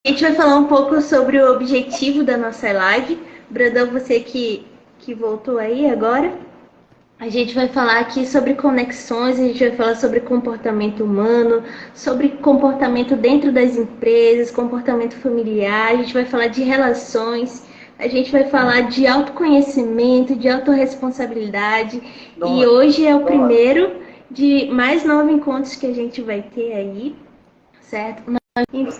A gente vai falar um pouco sobre o objetivo da nossa live. Brandão, você que voltou aí agora. A gente vai falar aqui sobre conexões, a gente vai falar sobre comportamento humano, sobre comportamento dentro das empresas, comportamento familiar, a gente vai falar de relações, a gente vai falar de autoconhecimento, de autorresponsabilidade. E Nossa, hoje é o primeiro de mais 9 encontros que a gente vai ter aí, certo?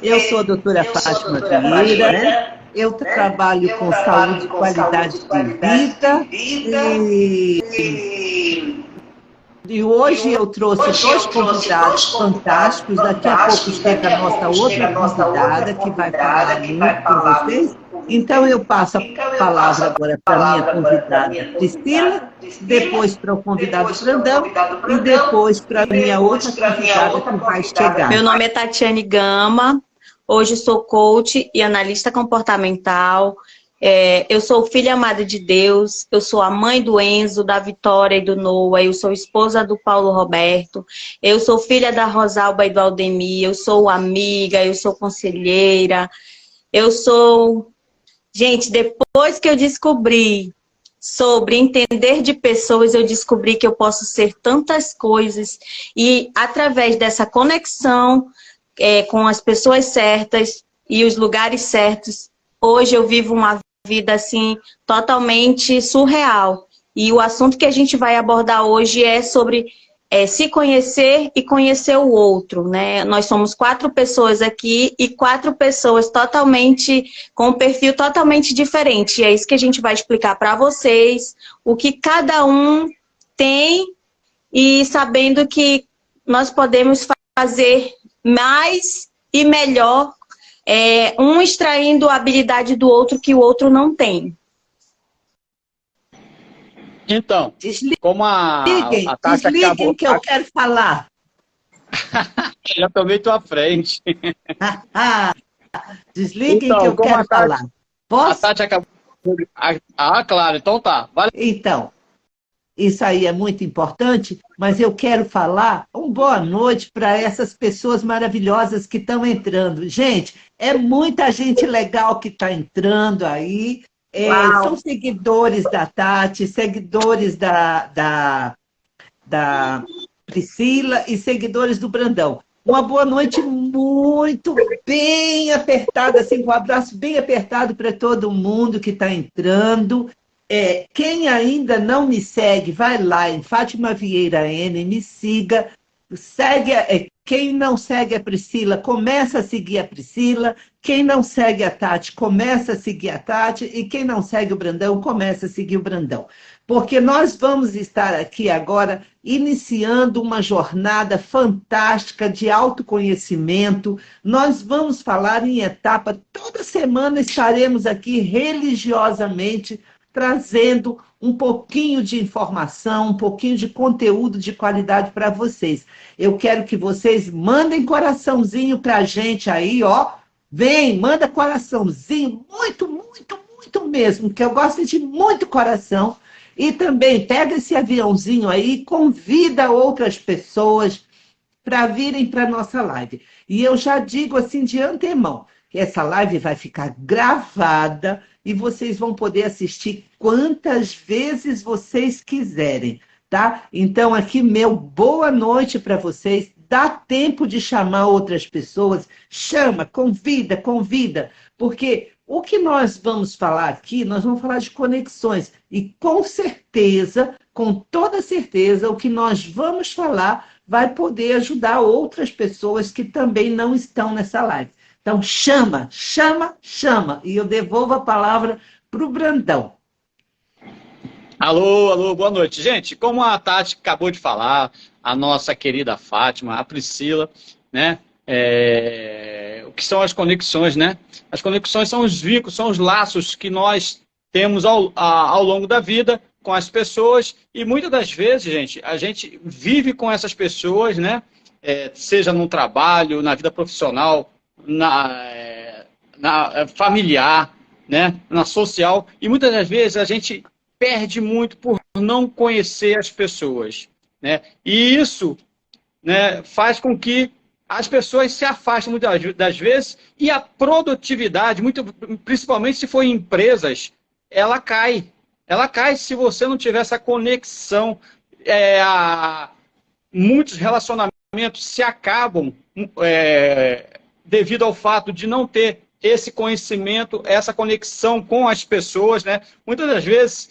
eu sou a doutora Fátima Vieira, né? Eu trabalho com saúde e qualidade de vida e hoje eu trouxe dois convidados fantásticos. Daqui a pouco chega a nossa outra convidada que vai falar muito com vocês. Então eu passo a palavra agora para a minha convidada Priscila, depois para o convidado Brandão e depois para a minha outra convidada que vai chegar. Meu nome é Tatiane Gama, hoje sou coach e analista comportamental. Eu sou filha amada de Deus, eu sou a mãe do Enzo, da Vitória e do Noah, eu sou esposa do Paulo Roberto, eu sou filha da Rosalba e do Aldemir, eu sou amiga, eu sou conselheira, eu sou... Gente, depois que eu descobri sobre entender de pessoas, eu descobri que eu posso ser tantas coisas e através dessa conexão com as pessoas certas e os lugares certos, hoje eu vivo uma vida assim totalmente surreal. E o assunto que a gente vai abordar hoje é sobre se conhecer e conhecer o outro, né? Nós somos 4 pessoas aqui e 4 pessoas totalmente com um perfil totalmente diferente. E é isso que a gente vai explicar para vocês, o que cada um tem e sabendo que nós podemos fazer mais e melhor, um extraindo a habilidade do outro que o outro não tem. Então, como a Tati Desliguem acabou, que eu quero falar. já tomei tua frente. Desliguem que Então, eu como quero falar. A Posso? Tati acabou. Claro, então tá. Vale. Então, isso aí é muito importante, mas eu quero falar uma boa noite para essas pessoas maravilhosas que estão entrando. Gente, é muita gente legal que está entrando aí. São seguidores da Tati, seguidores da Priscila e seguidores do Brandão. Uma boa noite muito bem apertada, assim, um abraço bem apertado para todo mundo que está entrando. Quem ainda não me segue, vai lá em Fátima Vieira N, me siga. Segue, quem não segue a Priscila, começa a seguir a Priscila. Quem não segue a Tati, começa a seguir a Tati. E quem não segue o Brandão, começa a seguir o Brandão. Porque nós vamos estar aqui agora iniciando uma jornada fantástica de autoconhecimento. Nós vamos falar em etapa, toda semana estaremos aqui religiosamente trazendo um pouquinho de informação, um pouquinho de conteúdo de qualidade para vocês. Eu quero que vocês mandem coraçãozinho para a gente aí, ó. Vem, manda coraçãozinho, muito, muito, muito mesmo, que eu gosto de muito coração. E também pega esse aviãozinho aí e convida outras pessoas para virem para a nossa live. E eu já digo assim de antemão, que essa live vai ficar gravada e vocês vão poder assistir quantas vezes vocês quiserem, tá? Então aqui meu boa noite para vocês. Dá tempo de chamar outras pessoas, chama, convida, convida, porque o que nós vamos falar aqui, nós vamos falar de conexões e com certeza, com toda certeza, o que nós vamos falar vai poder ajudar outras pessoas que também não estão nessa live. Então, chama, chama, chama. E eu devolvo a palavra para o Brandão. Alô, alô, boa noite. Gente, como a Tati acabou de falar, a nossa querida Fátima, a Priscila, né? O que são as conexões, né? As conexões são os vínculos, são os laços que nós temos ao longo da vida com as pessoas e muitas das vezes, gente, a gente vive com essas pessoas, né? Seja no trabalho, na vida profissional, na familiar, né? Na social, e muitas das vezes a gente perde muito por não conhecer as pessoas, né? E isso, né, faz com que as pessoas se afastam muitas das vezes e a produtividade, principalmente se for em empresas, ela cai. Ela cai se você não tiver essa conexão. Muitos relacionamentos se acabam devido ao fato de não ter esse conhecimento, essa conexão com as pessoas, né? Muitas das vezes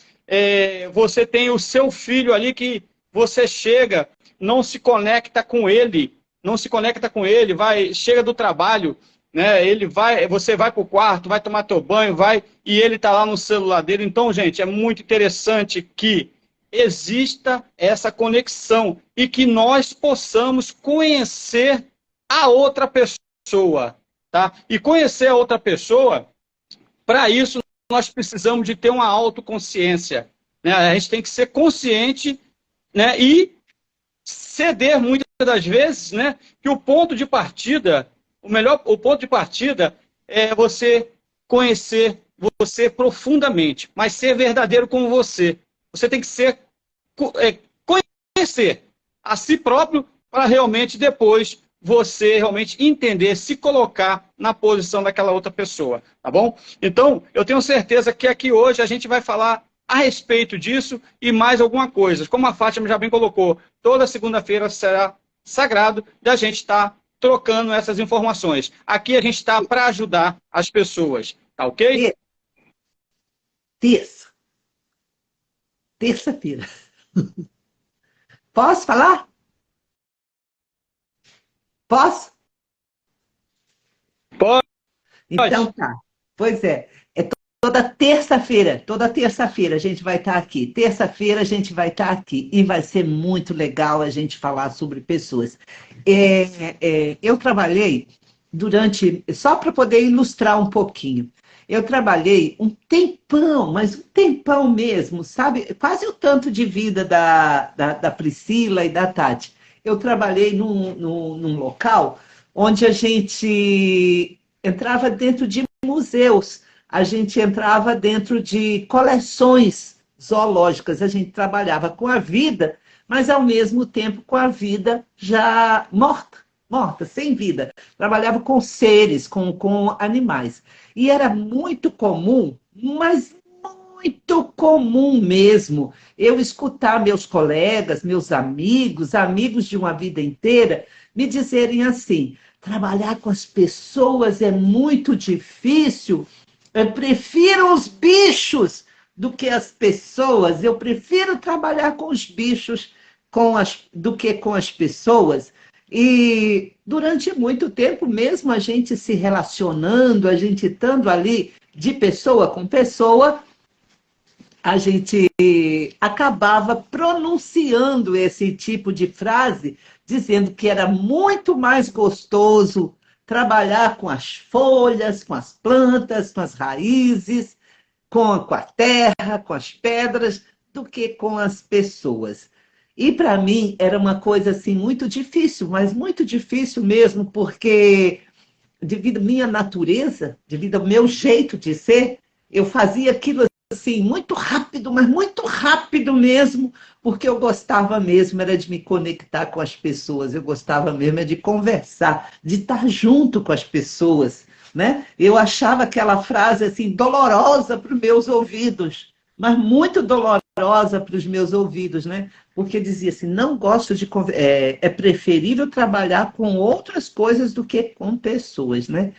você tem o seu filho ali que você chega, não se conecta com ele, chega do trabalho, né? Você vai para o quarto, vai tomar teu banho, e ele está lá no celular dele. Então, gente, é muito interessante que exista essa conexão e que nós possamos conhecer a outra pessoa, tá? E conhecer a outra pessoa, para isso nós precisamos de ter uma autoconsciência, né? A gente tem que ser consciente, né? E ceder muitas das vezes, né? Que o ponto de partida, o ponto de partida é você conhecer você profundamente, mas ser verdadeiro com você. Você tem que conhecer a si próprio para realmente depois você realmente entender, se colocar na posição daquela outra pessoa, tá bom? Então, eu tenho certeza que aqui hoje a gente vai falar a respeito disso e mais alguma coisa. Como a Fátima já bem colocou, toda segunda-feira será sagrado da gente estar trocando essas informações. Aqui a gente está para ajudar as pessoas, tá ok? Terça-feira. Posso falar? Posso? Pode. Então tá. Pois é. Toda terça-feira a gente vai estar aqui. Terça-feira a gente vai estar aqui. E vai ser muito legal a gente falar sobre pessoas. Eu trabalhei só para poder ilustrar um pouquinho. Eu trabalhei um tempão, mas um tempão mesmo, sabe? Quase o tanto de vida da Priscila e da Tati. Eu trabalhei num local onde a gente entrava dentro de museus, a gente entrava dentro de coleções zoológicas, a gente trabalhava com a vida, mas ao mesmo tempo com a vida já morta, sem vida. Trabalhava com seres, com animais. E era muito comum, mas muito comum mesmo, eu escutar meus colegas, meus amigos de uma vida inteira, me dizerem assim: trabalhar com as pessoas é muito difícil, eu prefiro os bichos do que as pessoas, eu prefiro trabalhar com os bichos do que com as pessoas. E durante muito tempo, mesmo a gente se relacionando, a gente estando ali de pessoa com pessoa, a gente acabava pronunciando esse tipo de frase, dizendo que era muito mais gostoso trabalhar com as folhas, com as plantas, com as raízes, com a terra, com as pedras, do que com as pessoas. E para mim era uma coisa assim muito difícil, mas muito difícil mesmo, porque devido à minha natureza, devido ao meu jeito de ser, eu fazia aquilo assim muito rápido, mas muito rápido mesmo, porque eu gostava mesmo era de me conectar com as pessoas, eu gostava mesmo de conversar, de estar junto com as pessoas, né? Eu achava aquela frase assim dolorosa para os meus ouvidos, mas muito dolorosa para os meus ouvidos, né? Porque dizia assim: não gosto de é preferível trabalhar com outras coisas do que com pessoas, né?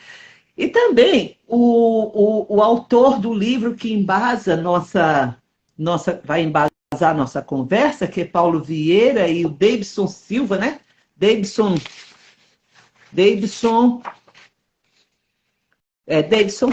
E também o autor do livro que embasa vai embasar nossa conversa, que é Paulo Vieira e o Davidson Silva, né? Davidson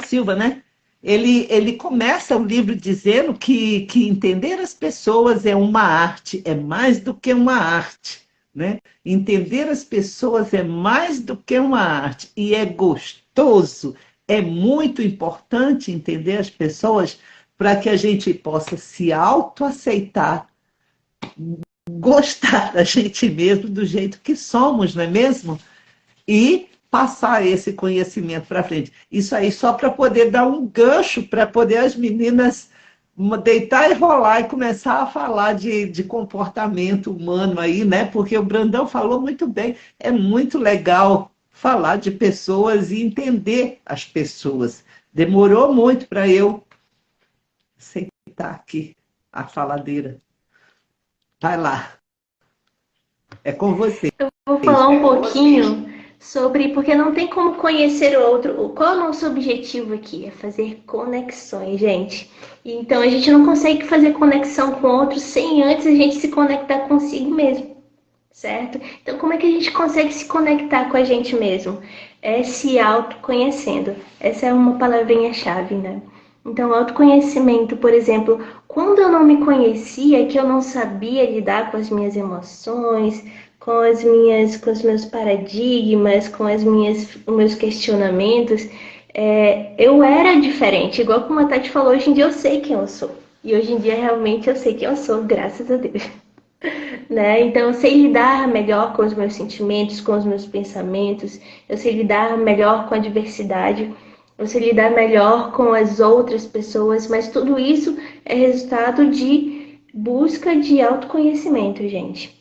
Silva, né? Ele começa o livro dizendo que entender as pessoas é uma arte, é mais do que uma arte, né? Entender as pessoas é mais do que uma arte e é gostoso, é muito importante entender as pessoas para que a gente possa se autoaceitar, gostar da gente mesmo do jeito que somos, não é mesmo? E passar esse conhecimento para frente. Isso aí só para poder dar um gancho, para poder as meninas deitar e rolar e começar a falar de comportamento humano aí, né? Porque o Brandão falou muito bem. É muito legal falar de pessoas e entender as pessoas. Demorou muito para eu aceitar aqui a faladeira. Vai lá. É com você. Eu vou falar um pouquinho sobre, porque não tem como conhecer o outro. Qual é o nosso objetivo aqui? É fazer conexões, gente. Então a gente não consegue fazer conexão com o outro sem antes a gente se conectar consigo mesmo, certo? Então como é que a gente consegue se conectar com a gente mesmo? É se autoconhecendo. Essa é uma palavrinha-chave, né? Então, autoconhecimento, por exemplo, quando eu não me conhecia, que eu não sabia lidar com as minhas emoções, com os meus paradigmas, os meus questionamentos, eu era diferente. Igual como a Tati falou, hoje em dia eu sei quem eu sou. E hoje em dia realmente eu sei quem eu sou, graças a Deus. Né? Então eu sei lidar melhor com os meus sentimentos, com os meus pensamentos, eu sei lidar melhor com a diversidade, eu sei lidar melhor com as outras pessoas, mas tudo isso é resultado de busca de autoconhecimento, gente.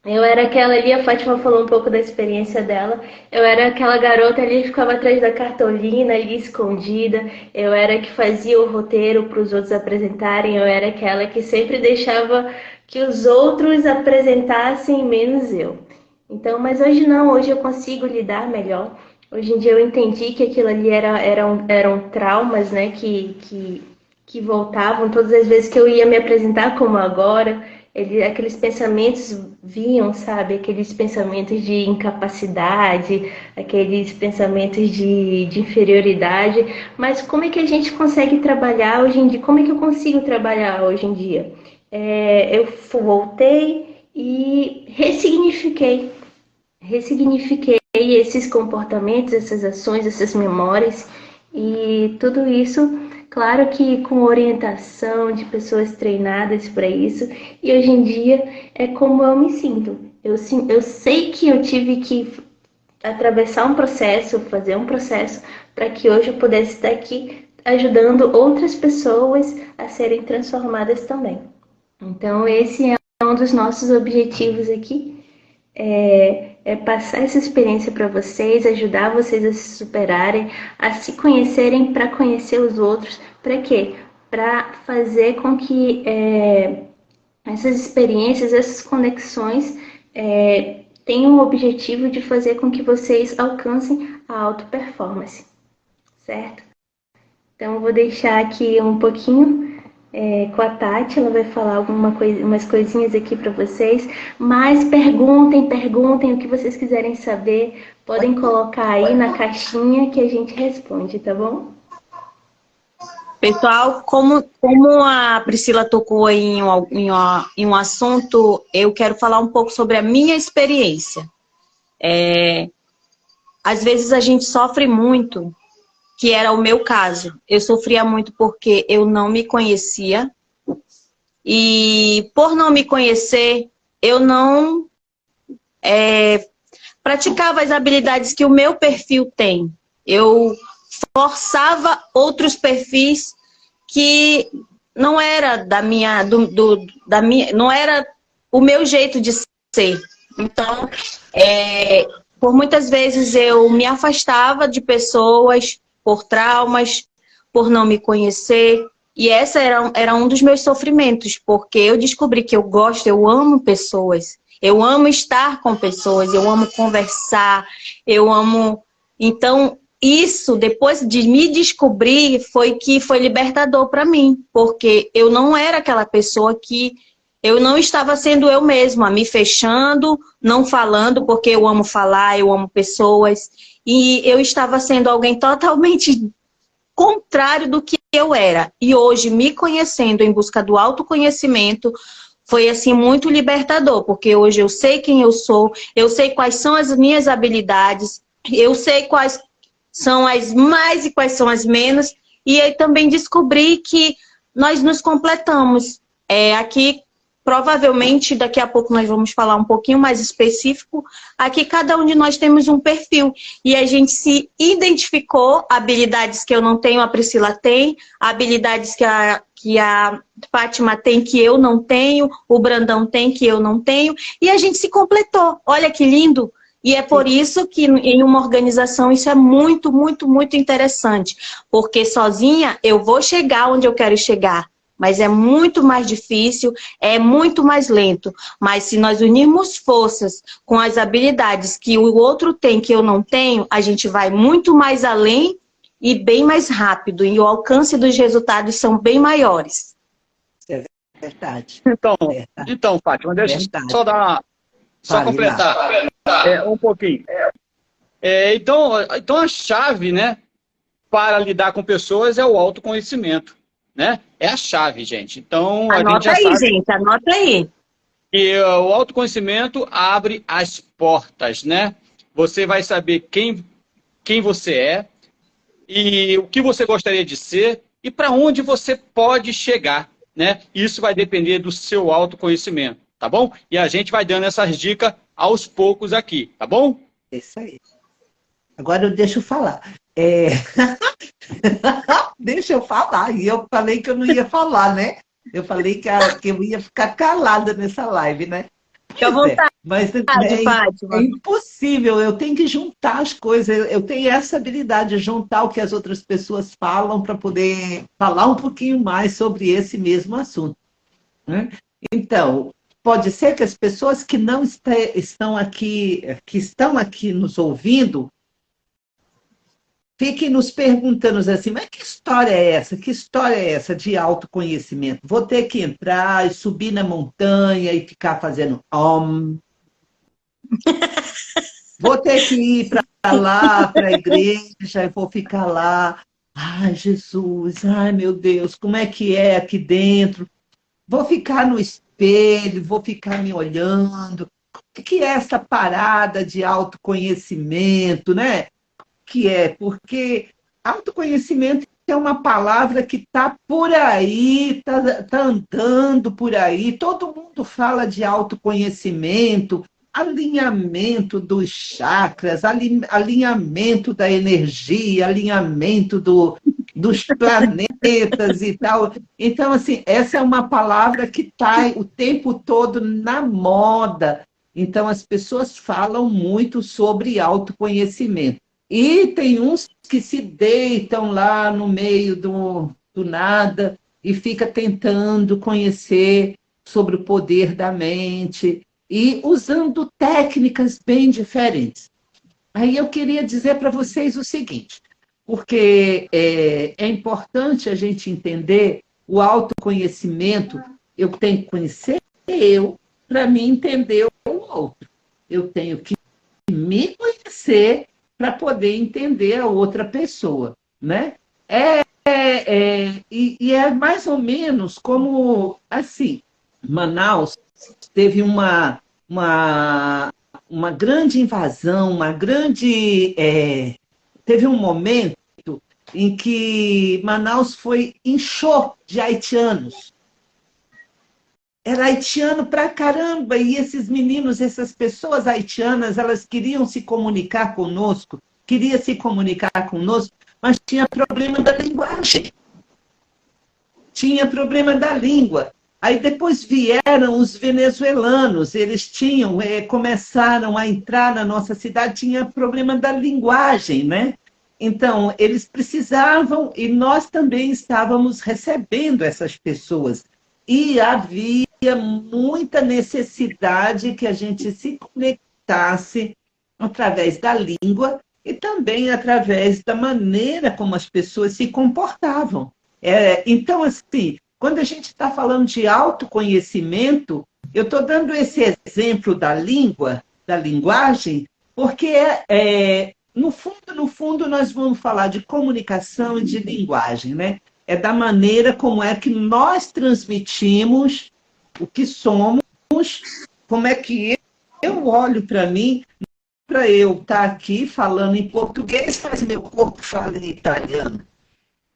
Eu era aquela ali, a Fátima falou um pouco da experiência dela. Eu era aquela garota ali que ficava atrás da cartolina, ali escondida. Eu era que fazia o roteiro para os outros apresentarem. Eu era aquela que sempre deixava que os outros apresentassem, menos eu. Então, mas hoje não, hoje eu consigo lidar melhor. Hoje em dia eu entendi que aquilo ali eram traumas, né, que voltavam todas as vezes que eu ia me apresentar como agora. Aqueles pensamentos vinham, sabe? Aqueles pensamentos de incapacidade, aqueles pensamentos de inferioridade. Mas como é que a gente consegue trabalhar hoje em dia? Como é que eu consigo trabalhar hoje em dia? Eu voltei e ressignifiquei esses comportamentos, essas ações, essas memórias. E tudo isso, claro que com orientação de pessoas treinadas para isso. E hoje em dia é como eu me sinto. Eu sei que eu tive que atravessar um processo, fazer um processo, para que hoje eu pudesse estar aqui ajudando outras pessoas a serem transformadas também. Então esse é um dos nossos objetivos aqui. É passar essa experiência para vocês, ajudar vocês a se superarem, a se conhecerem para conhecer os outros. Para quê? Para fazer com que essas experiências, essas conexões tenham o objetivo de fazer com que vocês alcancem a auto-performance, certo? Então eu vou deixar aqui um pouquinho com a Tati, ela vai falar umas coisinhas aqui para vocês, mas perguntem o que vocês quiserem saber, podem colocar aí na caixinha que a gente responde, tá bom? Pessoal, como a Priscila tocou em um assunto, eu quero falar um pouco sobre a minha experiência. Às vezes a gente sofre muito, que era o meu caso. Eu sofria muito porque eu não me conhecia. E por não me conhecer, eu não praticava as habilidades que o meu perfil tem. Eu forçava outros perfis que não era não era o meu jeito de ser. Então, por muitas vezes eu me afastava de pessoas por traumas, por não me conhecer. E essa era um dos meus sofrimentos, porque eu descobri que eu amo pessoas, eu amo estar com pessoas, eu amo conversar, eu amo... Então, isso, depois de me descobrir, foi libertador para mim, porque eu não era aquela pessoa que... Eu não estava sendo eu mesma, me fechando, não falando, porque eu amo falar, eu amo pessoas. E eu estava sendo alguém totalmente contrário do que eu era. E hoje, me conhecendo em busca do autoconhecimento, foi assim muito libertador, porque hoje eu sei quem eu sou, eu sei quais são as minhas habilidades, eu sei quais são as mais e quais são as menos, e eu também descobri que nós nos completamos. Aqui provavelmente daqui a pouco nós vamos falar um pouquinho mais específico. Aqui cada um de nós temos um perfil e a gente se identificou, habilidades que eu não tenho, a Priscila tem, habilidades que a Fátima tem que eu não tenho, o Brandão tem que eu não tenho, e a gente se completou. Olha que lindo! E é por isso que em uma organização isso é muito, muito, muito interessante. Porque sozinha eu vou chegar onde eu quero chegar. Mas é muito mais difícil, é muito mais lento. Mas se nós unirmos forças com as habilidades que o outro tem que eu não tenho, a gente vai muito mais além e bem mais rápido. E o alcance dos resultados são bem maiores. É verdade. Então Fátima, deixa eu só dar... Só completar um pouquinho. Então a chave, né, para lidar com pessoas é o autoconhecimento. Né? É a chave, gente. Então, anota a gente aí, gente, anota aí. E o autoconhecimento abre as portas, né? Você vai saber quem você é e o que você gostaria de ser e para onde você pode chegar, né? Isso vai depender do seu autoconhecimento, tá bom? E a gente vai dando essas dicas aos poucos aqui, tá bom? Isso aí. Agora eu deixo falar. Deixa eu falar. E eu falei que eu não ia falar, né? Eu falei que eu ia ficar calada nessa live, né? Fica à vontade, mas Fátima. É impossível. Eu tenho que juntar as coisas. Eu tenho essa habilidade de juntar o que as outras pessoas falam para poder falar um pouquinho mais sobre esse mesmo assunto. Né? Então, pode ser que as pessoas que não estão aqui nos ouvindo, fiquem nos perguntando assim, mas que história é essa? Que história é essa de autoconhecimento? Vou ter que entrar e subir na montanha e ficar fazendo Vou ter que ir para lá, para a igreja, e vou ficar lá. Ai, Jesus, ai, meu Deus, como é que é aqui dentro? Vou ficar no espelho, vou ficar me olhando. O que é essa parada de autoconhecimento, né? Que é, porque autoconhecimento é uma palavra que está por aí, está andando por aí, todo mundo fala de autoconhecimento, alinhamento dos chakras, alinhamento da energia, alinhamento dos planetas e tal. Então, assim, essa é uma palavra que está o tempo todo na moda. Então, as pessoas falam muito sobre autoconhecimento. E tem uns que se deitam lá no meio do nada e fica tentando conhecer sobre o poder da mente e usando técnicas bem diferentes. Aí eu queria dizer para vocês o seguinte, porque é importante a gente entender o autoconhecimento. Eu tenho que conhecer para me entender o outro. Eu tenho que me conhecer para poder entender a outra pessoa, né? E é mais ou menos como, assim, Manaus teve uma grande invasão, teve um momento em que Manaus inchou de haitianos. Era haitiano pra caramba, e esses meninos, essas pessoas haitianas, elas queriam se comunicar conosco, mas tinha problema da linguagem. Tinha problema da língua. Aí depois vieram os venezuelanos, eles começaram a entrar na nossa cidade, tinha problema da linguagem, né? Então, eles precisavam, e nós também estávamos recebendo essas pessoas. E havia muita necessidade que a gente se conectasse através da língua e também através da maneira como as pessoas se comportavam. Então, assim, quando a gente está falando de autoconhecimento, eu estou dando esse exemplo da língua, da linguagem, porque, no fundo, nós vamos falar de comunicação e de linguagem, né? É da maneira como é que nós transmitimos o que somos, como é que eu olho para mim, para eu estar aqui falando em português, mas meu corpo fala em italiano.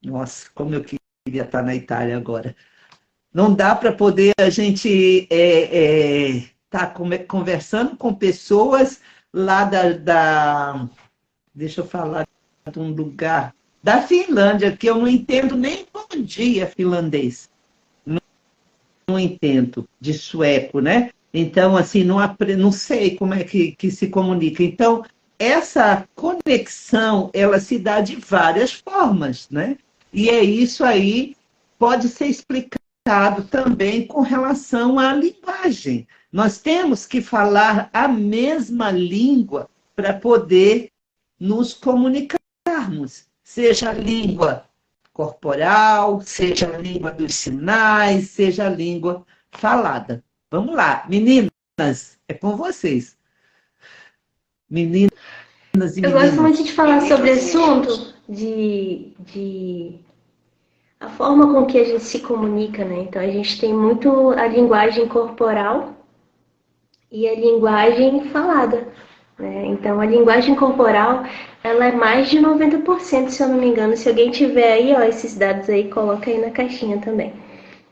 Nossa, como eu queria estar na Itália agora. Não dá para poder a gente tá conversando com pessoas lá deixa eu falar de um lugar da Finlândia, que eu não entendo nem bom dia finlandês. Não entendo de sueco, né? Então, assim, não sei como é que se comunica. Então, essa conexão, ela se dá de várias formas, né? E é isso aí, pode ser explicado também com relação à linguagem. Nós temos que falar a mesma língua para poder nos comunicarmos, seja a língua corporal, seja a língua dos sinais, seja a língua falada. Vamos lá, meninas, é com vocês. Meninas e meninos. Eu gosto muito de falar sobre assunto a forma com que a gente se comunica, né? Então a gente tem muito a linguagem corporal e a linguagem falada, né? Então a linguagem corporal, ela é mais de 90%, se eu não me engano. Se alguém tiver aí, ó, esses dados aí, coloca aí na caixinha também.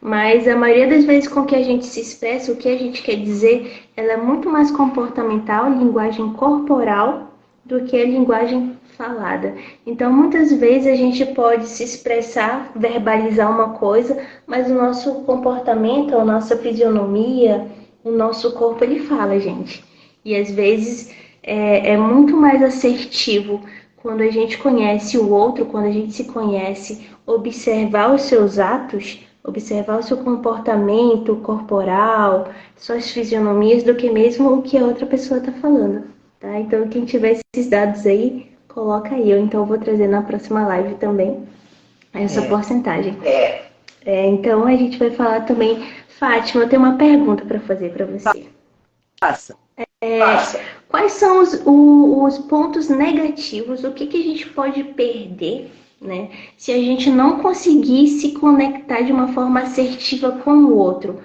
Mas a maioria das vezes com que a gente se expressa, o que a gente quer dizer, ela é muito mais comportamental, linguagem corporal, do que a linguagem falada. Então, muitas vezes a gente pode se expressar, verbalizar uma coisa, mas o nosso comportamento, a nossa fisionomia, o nosso corpo, ele fala, gente. E às vezes é muito mais assertivo quando a gente conhece o outro, quando a gente se conhece, observar os seus atos, observar o seu comportamento corporal, suas fisionomias, do que mesmo o que a outra pessoa está falando. Tá? Então, quem tiver esses dados aí, coloca aí. Eu então vou trazer na próxima live também essa porcentagem. Então, a gente vai falar também. Fátima, eu tenho uma pergunta para fazer para você. Passa. Quais são os pontos negativos? O que a gente pode perder, né, se a gente não conseguir se conectar de uma forma assertiva com o outro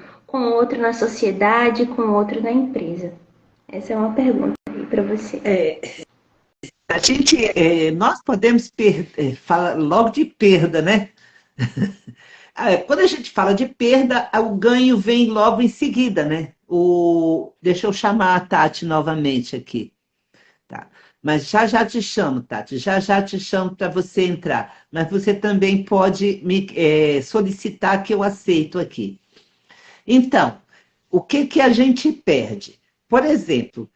na sociedade, com o outro na empresa? Essa é uma pergunta aí para você. Nós podemos falar logo de perda, né? Quando a gente fala de perda, o ganho vem logo em seguida, né? Deixa eu chamar a Tati novamente aqui. Tá. Mas já te chamo, Tati. Já te chamo para você entrar. Mas você também pode me solicitar que eu aceito aqui. Então, o que a gente perde? Por exemplo,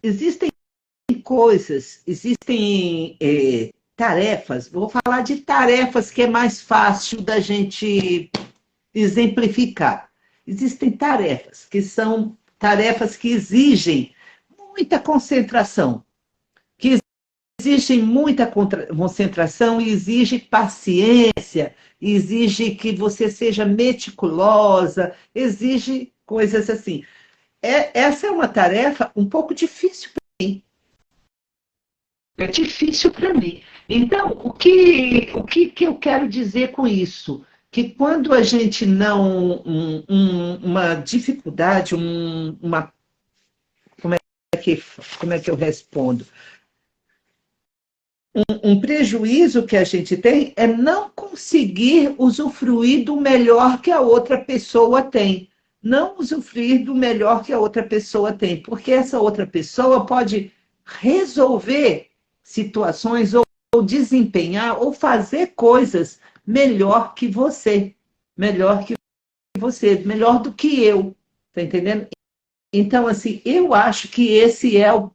existem coisas, existem tarefas, vou falar de tarefas que é mais fácil da gente exemplificar. Existem tarefas que são tarefas que exigem muita concentração, que exigem muita concentração e exige paciência, exige que você seja meticulosa, exige coisas assim. Essa é uma tarefa um pouco difícil para mim. É difícil para mim. Então, o que eu quero dizer com isso? Que quando a gente não... uma dificuldade, como é que eu respondo? Um prejuízo que a gente tem é não conseguir usufruir do melhor que a outra pessoa tem. Não usufruir do melhor que a outra pessoa tem. Porque essa outra pessoa pode resolver situações ou desempenhar ou fazer coisas melhor que você. Melhor do que eu. Tá entendendo? Então, assim, eu acho que esse é o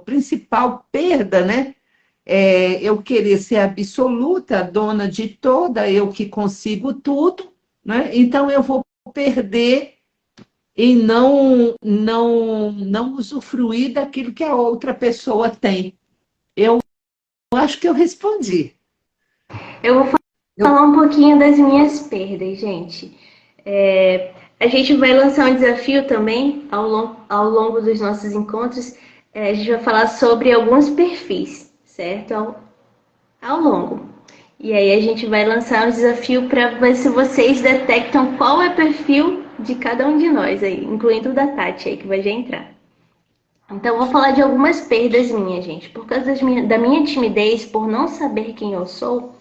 principal perda, né? Eu querer ser absoluta, dona de toda, eu que consigo tudo, né? Então eu vou perder e não usufruir daquilo que a outra pessoa tem. Eu acho que eu respondi. Eu vou falar um pouquinho das minhas perdas, gente. A gente vai lançar um desafio também ao longo dos nossos encontros. A gente vai falar sobre alguns perfis, certo? Ao longo. E aí a gente vai lançar um desafio para ver se vocês detectam qual é o perfil de cada um de nós aí, incluindo o da Tati aí, que vai já entrar. Então, eu vou falar de algumas perdas minhas, gente. Por causa da minha timidez, por não saber quem eu sou,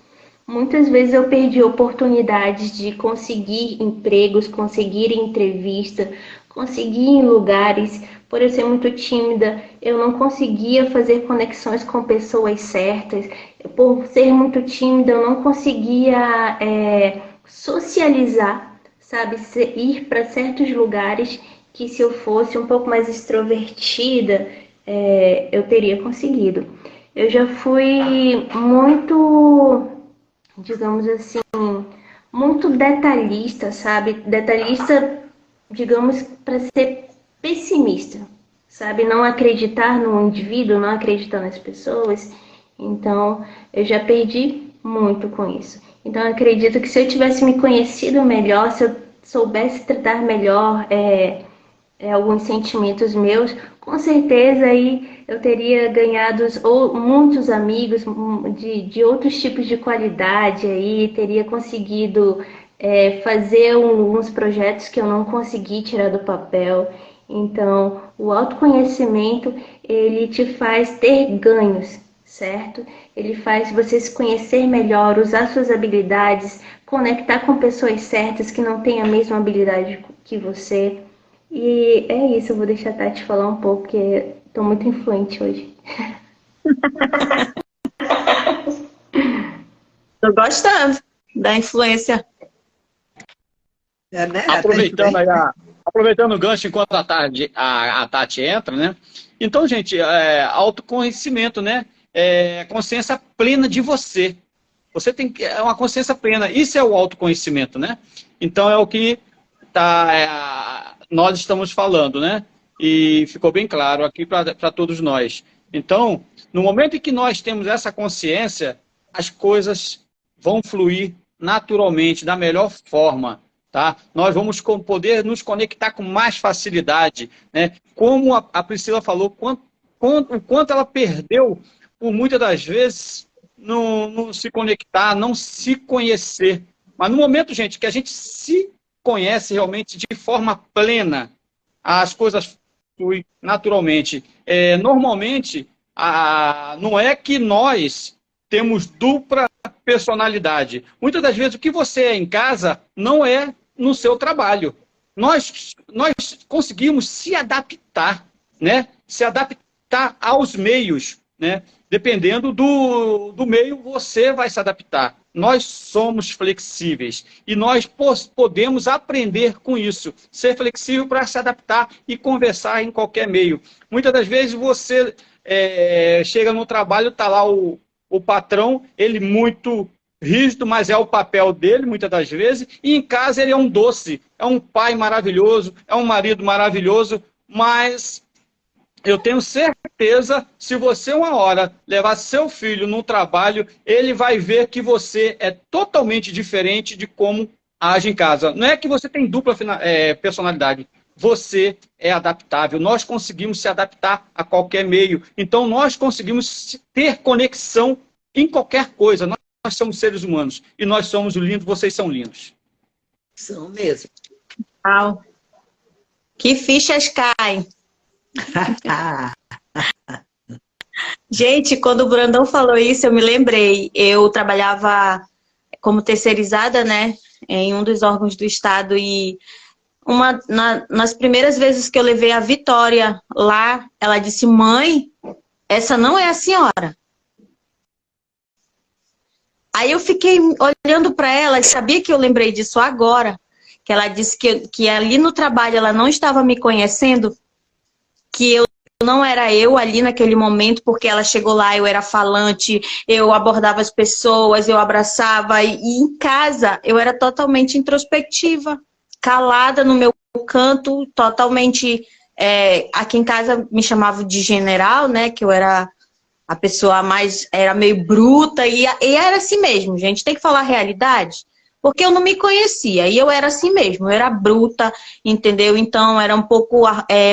Muitas vezes eu perdi oportunidades de conseguir empregos, conseguir entrevista, conseguir em lugares. Por eu ser muito tímida, eu não conseguia fazer conexões com pessoas certas. Por ser muito tímida, eu não conseguia socializar, sabe? Ir para certos lugares que, se eu fosse um pouco mais extrovertida, eu teria conseguido. Eu já fui muito, digamos assim, muito detalhista, sabe? Detalhista, digamos, para ser pessimista, sabe? Não acreditar no indivíduo, não acreditar nas pessoas. Então, eu já perdi muito com isso. Então, eu acredito que se eu tivesse me conhecido melhor, se eu soubesse tratar melhor alguns sentimentos meus, com certeza aí eu teria ganhado muitos amigos de outros tipos de qualidade aí, teria conseguido fazer alguns projetos que eu não consegui tirar do papel. Então, o autoconhecimento, ele te faz ter ganhos, certo? Ele faz você se conhecer melhor, usar suas habilidades, conectar com pessoas certas que não têm a mesma habilidade que você. E é isso, eu vou deixar a Tati falar um pouco, porque estou muito influente hoje. Tô gostando da influência. Né? Aproveitando o gancho enquanto a Tati entra, né? Então, gente, autoconhecimento, né? Consciência plena de você. Você tem que. É uma consciência plena. Isso é o autoconhecimento, né? Então, é o que nós estamos falando, né? E ficou bem claro aqui para todos nós. Então, no momento em que nós temos essa consciência, as coisas vão fluir naturalmente, da melhor forma, tá? Nós vamos poder nos conectar com mais facilidade, né? Como a Priscila falou, o quanto ela perdeu, por muitas das vezes, não se conectar, não se conhecer. Mas no momento, gente, que a gente se conhece realmente de forma plena, as coisas fluem naturalmente. Normalmente, não é que nós temos dupla personalidade. Muitas das vezes, o que você é em casa não é no seu trabalho. Nós conseguimos se adaptar, né? Se adaptar aos meios, né? Dependendo do meio, você vai se adaptar. Nós somos flexíveis e nós podemos aprender com isso. Ser flexível para se adaptar e conversar em qualquer meio. Muitas das vezes você chega no trabalho, está lá o patrão, ele muito rígido, mas é o papel dele, muitas das vezes, e em casa ele é um doce, é um pai maravilhoso, é um marido maravilhoso, mas eu tenho certeza, se você uma hora levar seu filho no trabalho, ele vai ver que você é totalmente diferente de como age em casa. Não é que você tem dupla personalidade, você é adaptável, nós conseguimos se adaptar a qualquer meio, então nós conseguimos ter conexão em qualquer coisa. Nós somos seres humanos e nós somos lindos, vocês são lindos. São mesmo. Uau. Que fichas caem. Gente, quando o Brandão falou isso, eu me lembrei. Eu trabalhava como terceirizada, né, em um dos órgãos do Estado, e nas primeiras vezes que eu levei a Vitória lá, ela disse: mãe, essa não é a senhora. Aí eu fiquei olhando para ela e sabia que eu lembrei disso agora, que ela disse que ali no trabalho ela não estava me conhecendo, que eu não era eu ali naquele momento, porque ela chegou lá, eu era falante, eu abordava as pessoas, eu abraçava, e em casa eu era totalmente introspectiva, calada no meu canto, totalmente... aqui em casa me chamavam de general, né, que eu era a pessoa mais... era meio bruta, e era assim mesmo, gente, tem que falar a realidade. Porque eu não me conhecia, e eu era assim mesmo, eu era bruta, entendeu? Então era um pouco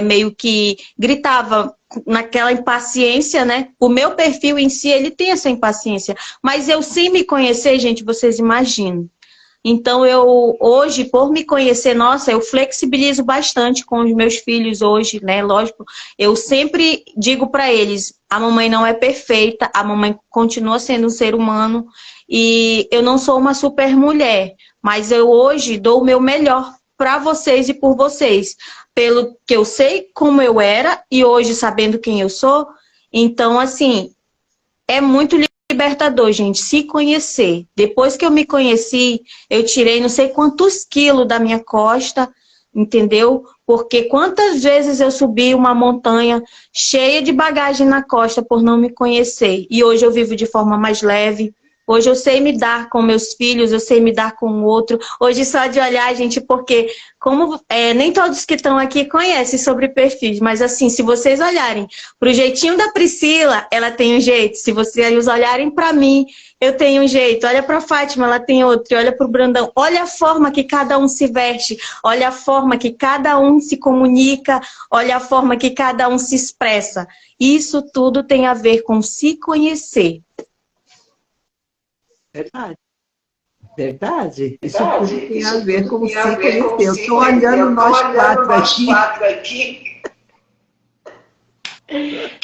meio que gritava naquela impaciência, né? O meu perfil em si, ele tem essa impaciência. Mas eu sem me conhecer, gente, vocês imaginam. Então, eu hoje, por me conhecer, nossa, eu flexibilizo bastante com os meus filhos hoje, né? Lógico, eu sempre digo para eles, a mamãe não é perfeita, a mamãe continua sendo um ser humano e eu não sou uma super mulher, mas eu hoje dou o meu melhor para vocês e por vocês, pelo que eu sei como eu era e hoje sabendo quem eu sou. Então, assim, é muito libertador, gente, se conhecer. Depois que eu me conheci, eu tirei não sei quantos quilos da minha costa, entendeu? Porque quantas vezes eu subi uma montanha cheia de bagagem na costa por não me conhecer. E hoje eu vivo de forma mais leve. Hoje eu sei me dar com meus filhos, eu sei me dar com o outro. Hoje só de olhar, gente, porque como nem todos que estão aqui conhecem sobre perfis, mas assim, se vocês olharem para o jeitinho da Priscila, ela tem um jeito. Se vocês olharem para mim, eu tenho um jeito. Olha para a Fátima, ela tem outro. Olha para o Brandão. Olha a forma que cada um se veste. Olha a forma que cada um se comunica. Olha a forma que cada um se expressa. Isso tudo tem a ver com se conhecer. Verdade. Verdade. Isso tudo tem a ver com se conhecer. Eu estou olhando nós quatro aqui.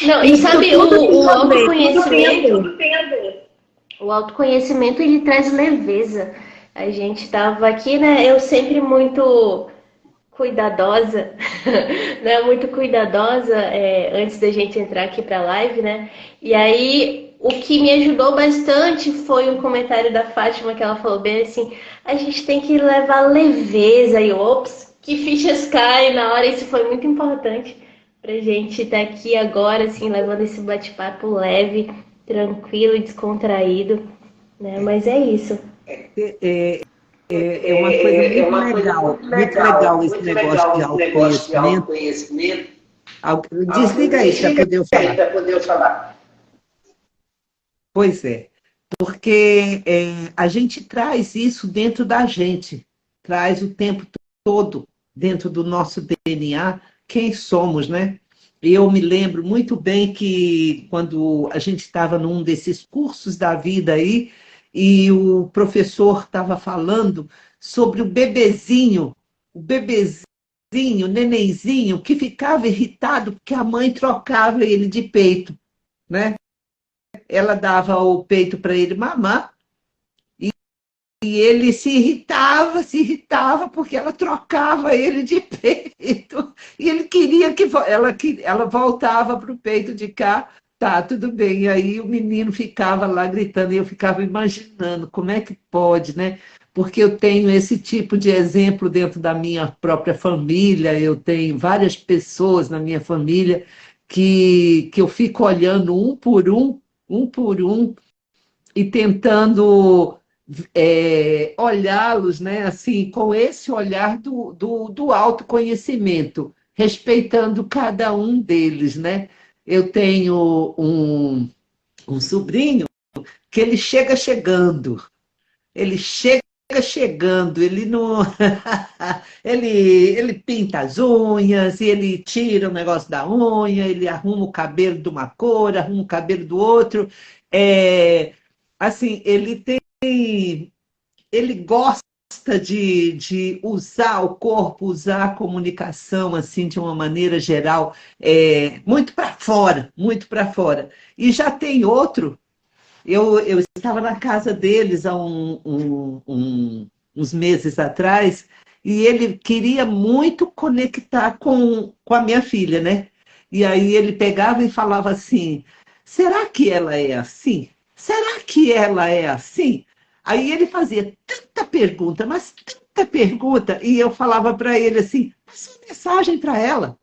Não, e sabe, o autoconhecimento, o autoconhecimento, ele traz leveza. A gente estava aqui, né? Eu sempre muito cuidadosa, né? Muito cuidadosa antes da gente entrar aqui para a live, né? E aí, o que me ajudou bastante foi um comentário da Fátima que ela falou bem assim: a gente tem que levar leveza. E ops, que fichas caem na hora. Isso foi muito importante pra gente estar aqui agora, assim, levando esse bate-papo leve, tranquilo e descontraído, né? Mas é isso. É uma coisa muito legal esse negócio de autoconhecimento. Desliga aí para poder eu falar. Pois é, porque a gente traz isso dentro da gente, traz o tempo todo dentro do nosso DNA quem somos, né? E eu me lembro muito bem que quando a gente estava num desses cursos da vida aí, e o professor estava falando sobre o bebezinho, o nenenzinho, que ficava irritado porque a mãe trocava ele de peito, né? Ela dava o peito para ele mamar, e ele se irritava porque ela trocava ele de peito. E ele queria que ela voltava para o peito de cá. Tá, tudo bem. E aí o menino ficava lá gritando e eu ficava imaginando como é que pode, né? Porque eu tenho esse tipo de exemplo dentro da minha própria família, eu tenho várias pessoas na minha família que eu fico olhando um por um, e tentando olhá-los, né, assim, com esse olhar do autoconhecimento, respeitando cada um deles, né? Eu tenho um sobrinho que ele chega chegando, ele não. ele pinta as unhas, ele tira o negócio da unha, ele arruma o cabelo de uma cor, arruma o cabelo do outro. Assim, ele gosta de usar o corpo, usar a comunicação assim de uma maneira geral, muito para fora, muito para fora. E já tem outro. Eu estava na casa deles há uns meses atrás e ele queria muito conectar com a minha filha, né? E aí ele pegava e falava assim: será que ela é assim? Será que ela é assim? Aí ele fazia tanta pergunta, mas tanta pergunta, e eu falava para ele assim: passa uma mensagem para ela.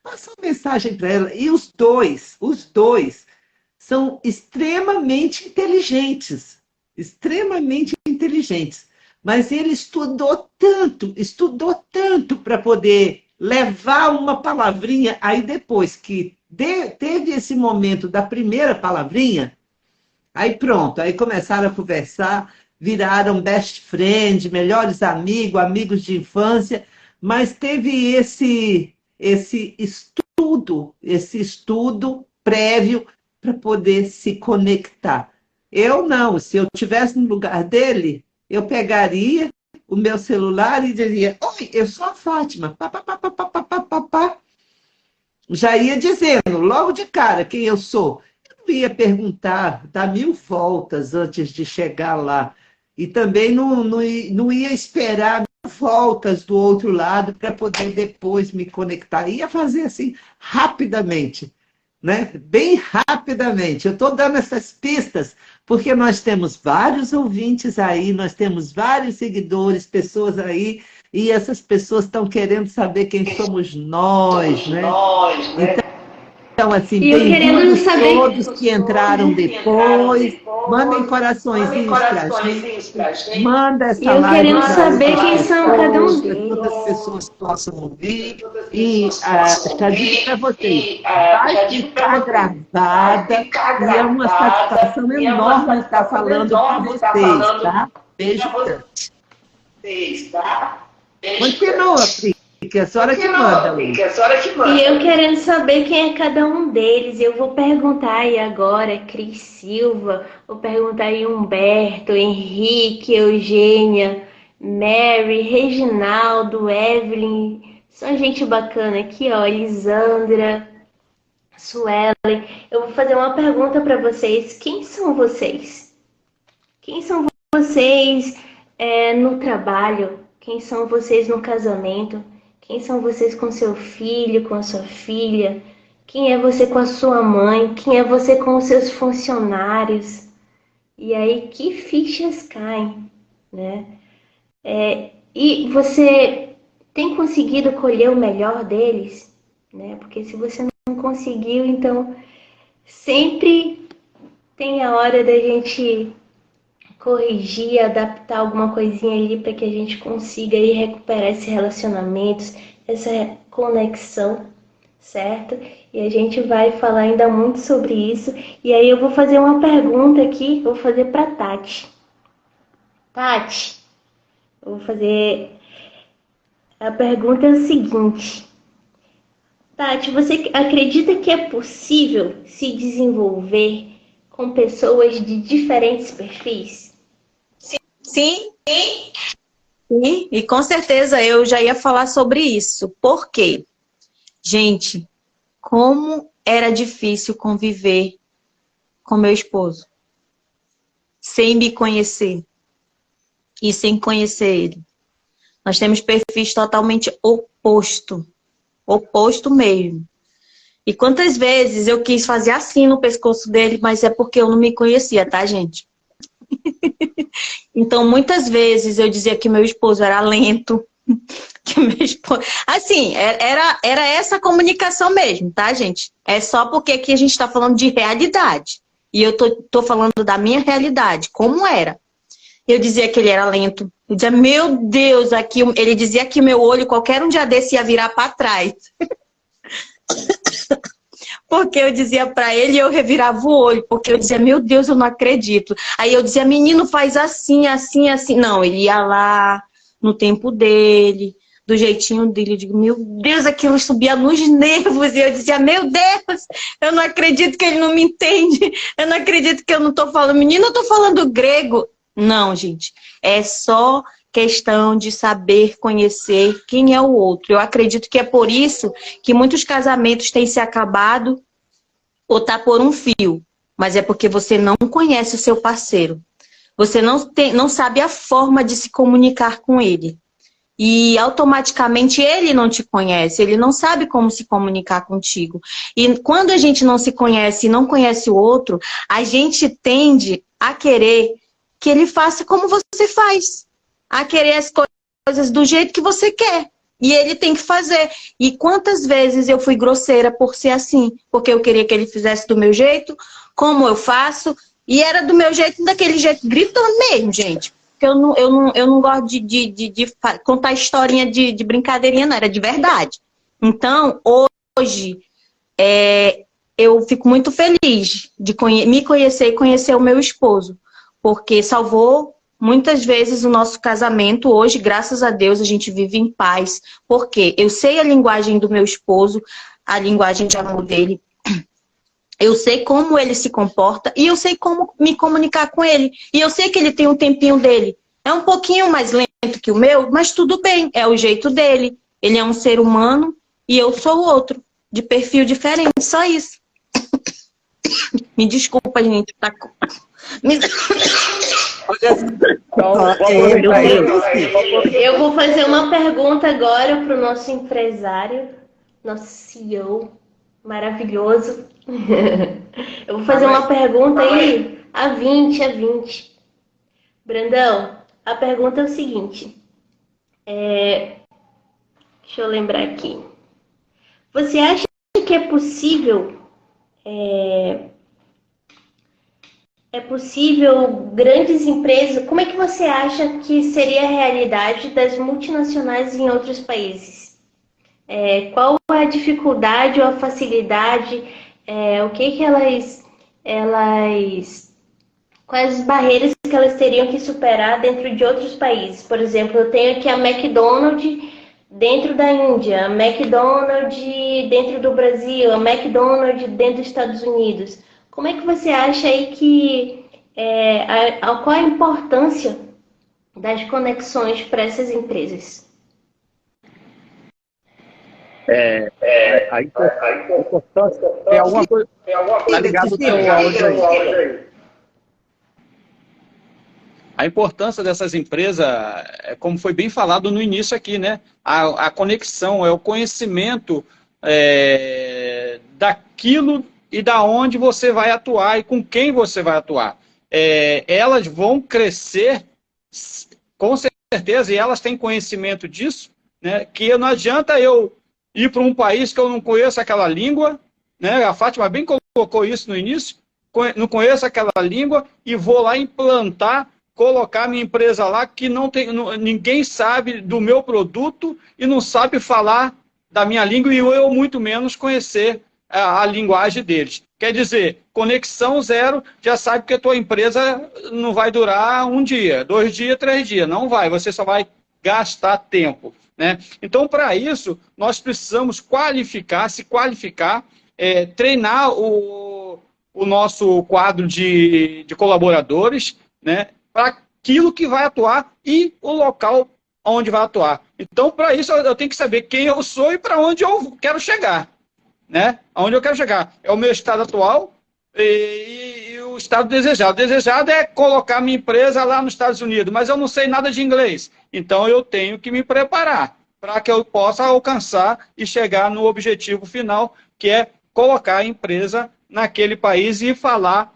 Passa uma mensagem para ela. E os dois são extremamente inteligentes. Mas ele estudou tanto para poder levar uma palavrinha. Aí depois que teve esse momento da primeira palavrinha, aí pronto, aí começaram a conversar, viraram best friend, melhores amigos de infância, mas teve esse estudo prévio para poder se conectar. Eu não, se eu estivesse no lugar dele, eu pegaria o meu celular e diria, oi, eu sou a Fátima, pá, pá, pá, pá, pá, pá, pá, pá. Já ia dizendo, logo de cara, quem eu sou. Eu não ia perguntar, dar 1000 voltas antes de chegar lá. E também não ia esperar 1000 voltas do outro lado para poder depois me conectar. Ia fazer assim, rapidamente, né? Bem rapidamente. Eu estou dando essas pistas porque nós temos vários ouvintes aí, nós temos vários seguidores, pessoas aí, e essas pessoas estão querendo saber quem somos nós, né? Então, assim, bem-vindos todos que entraram depois. Mandem coraçõezinhos pra gente. Manda essa live. Eu querendo saber quem são cada um deles. Todas as pessoas possam ouvir. E já disse para vocês, vai ficar gravada. E é uma satisfação enorme estar falando com vocês, tá? Beijo grande. Continua, Pri. Que é a senhora que manda. E eu querendo saber quem é cada um deles. Eu vou perguntar aí agora, Cris Silva, vou perguntar aí Humberto, Henrique, Eugênia, Mary, Reginaldo, Evelyn. Só gente bacana aqui, ó. Elisandra, Suelen. Eu vou fazer uma pergunta para vocês. Quem são vocês? Quem são vocês no trabalho? Quem são vocês no casamento? Quem são vocês com seu filho, com a sua filha? Quem é você com a sua mãe? Quem é você com os seus funcionários? E aí, que fichas caem, né? E você tem conseguido colher o melhor deles? Né? Porque se você não conseguiu, então sempre tem a hora da gente corrigir, adaptar alguma coisinha ali para que a gente consiga aí recuperar esses relacionamentos, essa conexão, certo? E a gente vai falar ainda muito sobre isso. E aí eu vou fazer uma pergunta aqui, vou fazer para Tati. Tati, eu vou fazer... A pergunta é o seguinte. Tati, você acredita que é possível se desenvolver com pessoas de diferentes perfis? Sim, e com certeza eu já ia falar sobre isso. Por quê? Gente, como era difícil conviver com meu esposo sem me conhecer e sem conhecer ele. Nós temos perfis totalmente oposto mesmo. E quantas vezes eu quis fazer assim no pescoço dele, mas é porque eu não me conhecia, tá, gente? Então, muitas vezes eu dizia que meu esposo era lento, que meu esposo... Assim, era essa comunicação mesmo, tá, gente? É só porque aqui a gente está falando de realidade. E eu tô falando da minha realidade, como era. Eu dizia que ele era lento. Eu dizia, meu Deus, aqui... Ele dizia que meu olho, qualquer um dia desse, ia virar para trás. Porque eu dizia pra ele e eu revirava o olho, porque eu dizia, meu Deus, eu não acredito. Aí eu dizia, menino, faz assim, assim, assim. Não, ele ia lá, no tempo dele, do jeitinho dele. Eu digo, meu Deus, aquilo subia nos nervos. E eu dizia, meu Deus, eu não acredito que ele não me entende. Eu não acredito que eu não tô falando, menino, eu tô falando grego. Não, gente, é só questão de saber conhecer quem é o outro. Eu acredito que é por isso que muitos casamentos têm se acabado ou tá por um fio. Mas é porque você não conhece o seu parceiro. Você não sabe a forma de se comunicar com ele. E automaticamente ele não te conhece, ele não sabe como se comunicar contigo. E quando a gente não se conhece e não conhece o outro, a gente tende a querer que ele faça como você faz. A querer as coisas do jeito que você quer. E ele tem que fazer. E quantas vezes eu fui grosseira por ser assim? Porque eu queria que ele fizesse do meu jeito, como eu faço. E era do meu jeito, daquele jeito, gritando mesmo, gente. Porque eu não gosto de contar historinha de brincadeirinha, não. Era de verdade. Então, hoje, eu fico muito feliz de me conhecer e conhecer o meu esposo. Porque salvou... Muitas vezes o nosso casamento, hoje, graças a Deus, a gente vive em paz. Porque eu sei a linguagem do meu esposo, a linguagem de amor dele. Eu sei como ele se comporta e eu sei como me comunicar com ele. E eu sei que ele tem um tempinho dele. É um pouquinho mais lento que o meu, mas tudo bem, é o jeito dele. Ele é um ser humano e eu sou o outro, de perfil diferente, só isso. Me desculpa, gente. Tá... Eu vou fazer uma pergunta agora para o nosso empresário, nosso CEO maravilhoso. Eu vou fazer uma pergunta aí, a 20. Brandão, a pergunta é o seguinte. Deixa eu lembrar aqui. Você acha que é possível grandes empresas... Como é que você acha que seria a realidade das multinacionais em outros países? Qual a dificuldade ou a facilidade? O que elas... Quais as barreiras que elas teriam que superar dentro de outros países? Por exemplo, eu tenho aqui a McDonald's dentro da Índia, a McDonald's dentro do Brasil, a McDonald's dentro dos Estados Unidos. Como é que você acha aí que... qual a importância das conexões para essas empresas? A importância é alguma coisa... Tá ligado o teu áudio aí. A importância dessas empresas, como foi bem falado no início aqui, né? A conexão, é o conhecimento daquilo e da onde você vai atuar e com quem você vai atuar. Elas vão crescer, com certeza, e elas têm conhecimento disso, né? Que não adianta eu ir para um país que eu não conheço aquela língua, né? A Fátima bem colocou isso no início, não conheço aquela língua e vou lá implantar, colocar minha empresa lá que ninguém sabe do meu produto e não sabe falar da minha língua e eu muito menos conhecer a linguagem deles. Quer dizer, conexão zero, já sabe que a tua empresa não vai durar 1 dia, 2 dias, 3 dias, não vai, você só vai gastar tempo, né? Então, para isso, nós precisamos se qualificar, treinar o nosso quadro de colaboradores, né? Para aquilo que vai atuar e o local onde vai atuar. Então, para isso, eu tenho que saber quem eu sou e para onde eu quero chegar, né? Aonde eu quero chegar. É o meu estado atual e o estado desejado. O desejado é colocar minha empresa lá nos Estados Unidos, mas eu não sei nada de inglês. Então, eu tenho que me preparar para que eu possa alcançar e chegar no objetivo final, que é colocar a empresa naquele país e falar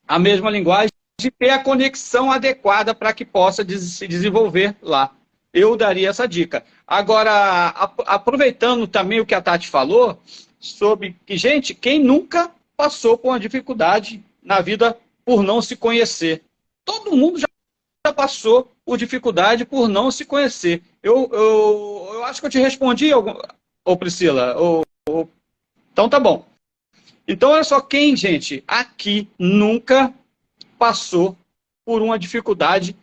a mesma linguagem, de ter a conexão adequada para que possa se desenvolver lá. Eu daria essa dica. Agora, aproveitando também o que a Tati falou, sobre que, gente, quem nunca passou por uma dificuldade na vida por não se conhecer? Todo mundo já passou por dificuldade por não se conhecer. Eu acho que eu te respondi, Priscila. Então tá bom. Então, olha só, quem, gente, aqui nunca passou por uma dificuldade,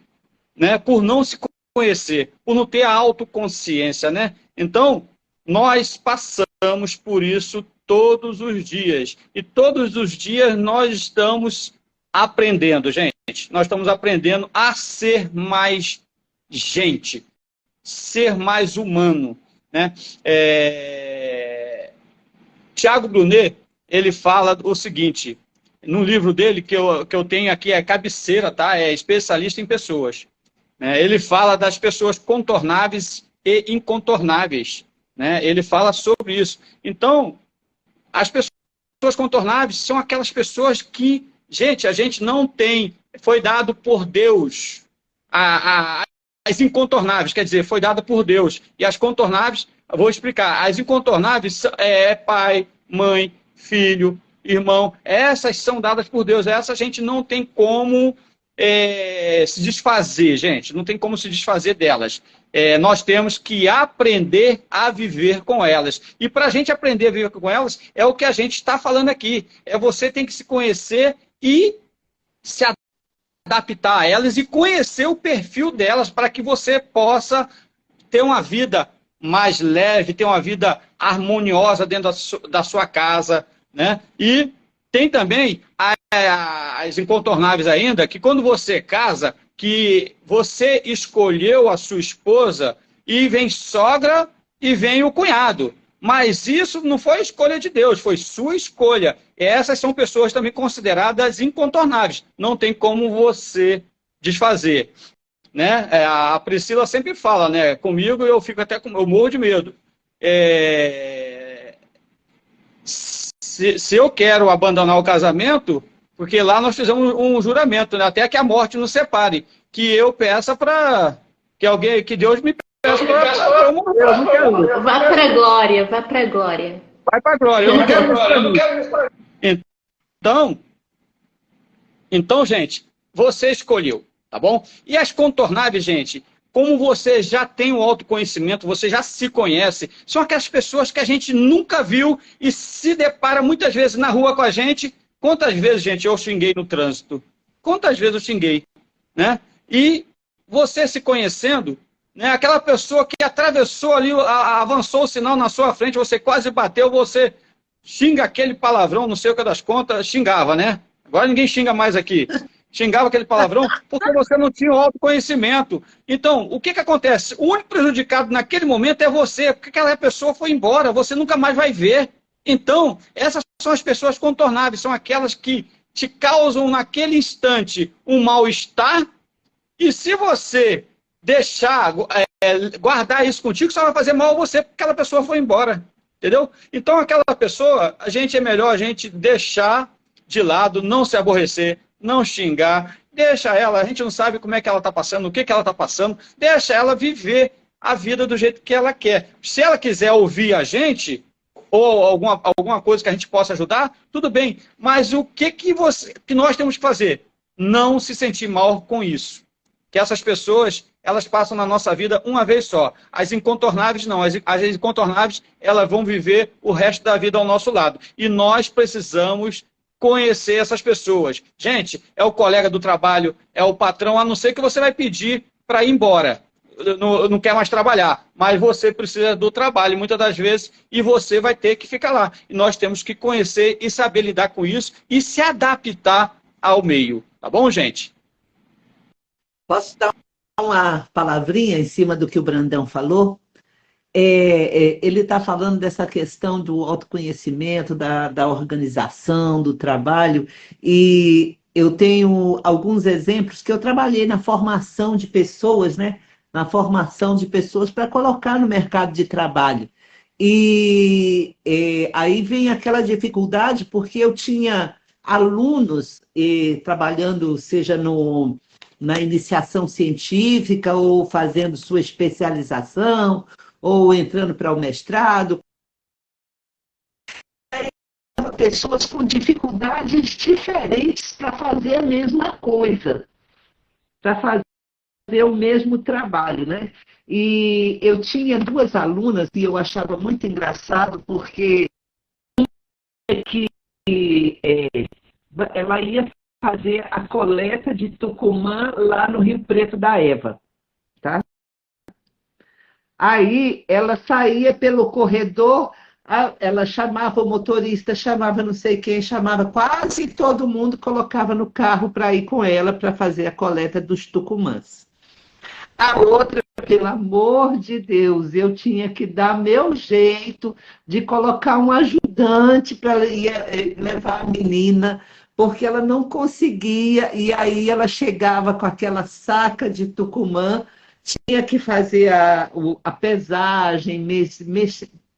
né, por não se conhecer, por não ter a autoconsciência, né? Então, nós passamos por isso todos os dias. E todos os dias nós estamos aprendendo, gente. Nós estamos aprendendo a ser mais gente, ser mais humano, né? Tiago Brunet, ele fala o seguinte, no livro dele, que eu tenho aqui, é cabeceira, tá? É especialista em pessoas. Ele fala das pessoas contornáveis e incontornáveis, né? Ele fala sobre isso. Então, as pessoas contornáveis são aquelas pessoas que, gente, a gente não tem, foi dado por Deus. As incontornáveis, quer dizer, foi dado por Deus. E as contornáveis, eu vou explicar, as incontornáveis é pai, mãe, filho, irmão, essas são dadas por Deus, essas a gente não tem como se desfazer, gente, não tem como se desfazer delas. Nós temos que aprender a viver com elas. E para a gente aprender a viver com elas, é o que a gente está falando aqui. Você tem que se conhecer e se adaptar a elas e conhecer o perfil delas para que você possa ter uma vida mais leve, ter uma vida harmoniosa dentro da sua casa, né? E Tem também as incontornáveis ainda, que quando você casa, que você escolheu a sua esposa e vem sogra e vem o cunhado. Mas isso não foi escolha de Deus, foi sua escolha. Essas são pessoas também consideradas incontornáveis. Não tem como você desfazer. Né? A Priscila sempre fala, né? Comigo eu fico até eu morro de medo. Se eu quero abandonar o casamento, porque lá nós fizemos um juramento, né? Até que a morte nos separe, que eu peça para que Deus me peça para eu morrer. Eu não quero. Vá para a glória, vá para a glória. Vai para a glória, eu não quero isso para mim. Então, gente, você escolheu, tá bom? E as contornáveis, gente, como você já tem o autoconhecimento, você já se conhece, são aquelas pessoas que a gente nunca viu e se depara muitas vezes na rua com a gente. Quantas vezes, gente, eu xinguei no trânsito? Quantas vezes eu xinguei? Né? E você se conhecendo, né, aquela pessoa que atravessou ali, avançou o sinal na sua frente, você quase bateu, você xinga aquele palavrão, não sei o que das contas, xingava, né? Agora ninguém xinga mais aqui. Xingava aquele palavrão porque você não tinha o autoconhecimento. Então, o que acontece? O único prejudicado naquele momento é você, porque aquela pessoa foi embora, você nunca mais vai ver. Então, essas são as pessoas contornáveis, são aquelas que te causam naquele instante um mal-estar, e se você deixar, guardar isso contigo, só vai fazer mal a você, porque aquela pessoa foi embora. Entendeu? Então, aquela pessoa, é melhor a gente deixar de lado, não se aborrecer, não xingar, deixa ela, a gente não sabe como é que ela está passando, o que ela está passando, deixa ela viver a vida do jeito que ela quer. Se ela quiser ouvir a gente, ou alguma coisa que a gente possa ajudar, tudo bem, mas o que nós temos que fazer? Não se sentir mal com isso. Que essas pessoas, elas passam na nossa vida uma vez só. As incontornáveis não, as incontornáveis, elas vão viver o resto da vida ao nosso lado. E nós precisamos conhecer essas pessoas. Gente, é o colega do trabalho, é o patrão, a não ser que você vai pedir para ir embora. Não quer mais trabalhar, mas você precisa do trabalho muitas das vezes e você vai ter que ficar lá. E nós temos que conhecer e saber lidar com isso e se adaptar ao meio. Tá bom, gente? Posso dar uma palavrinha em cima do que o Brandão falou? Ele está falando dessa questão do autoconhecimento, da organização, do trabalho, e eu tenho alguns exemplos que eu trabalhei na formação de pessoas, né? Na formação de pessoas para colocar no mercado de trabalho. E aí vem aquela dificuldade, porque eu tinha alunos trabalhando, seja na iniciação científica, ou fazendo sua especialização, ou entrando para o mestrado. Pessoas com dificuldades diferentes para fazer a mesma coisa, para fazer o mesmo trabalho, né? E eu tinha duas alunas e eu achava muito engraçado, porque ela ia fazer a coleta de Tucumã lá no Rio Preto da Eva, tá? Aí ela saía pelo corredor, ela chamava o motorista, chamava não sei quem, chamava quase todo mundo, colocava no carro para ir com ela para fazer a coleta dos tucumãs. A outra, pelo amor de Deus, eu tinha que dar meu jeito de colocar um ajudante para levar a menina, porque ela não conseguia, e aí ela chegava com aquela saca de Tucumã, tinha que fazer a pesagem,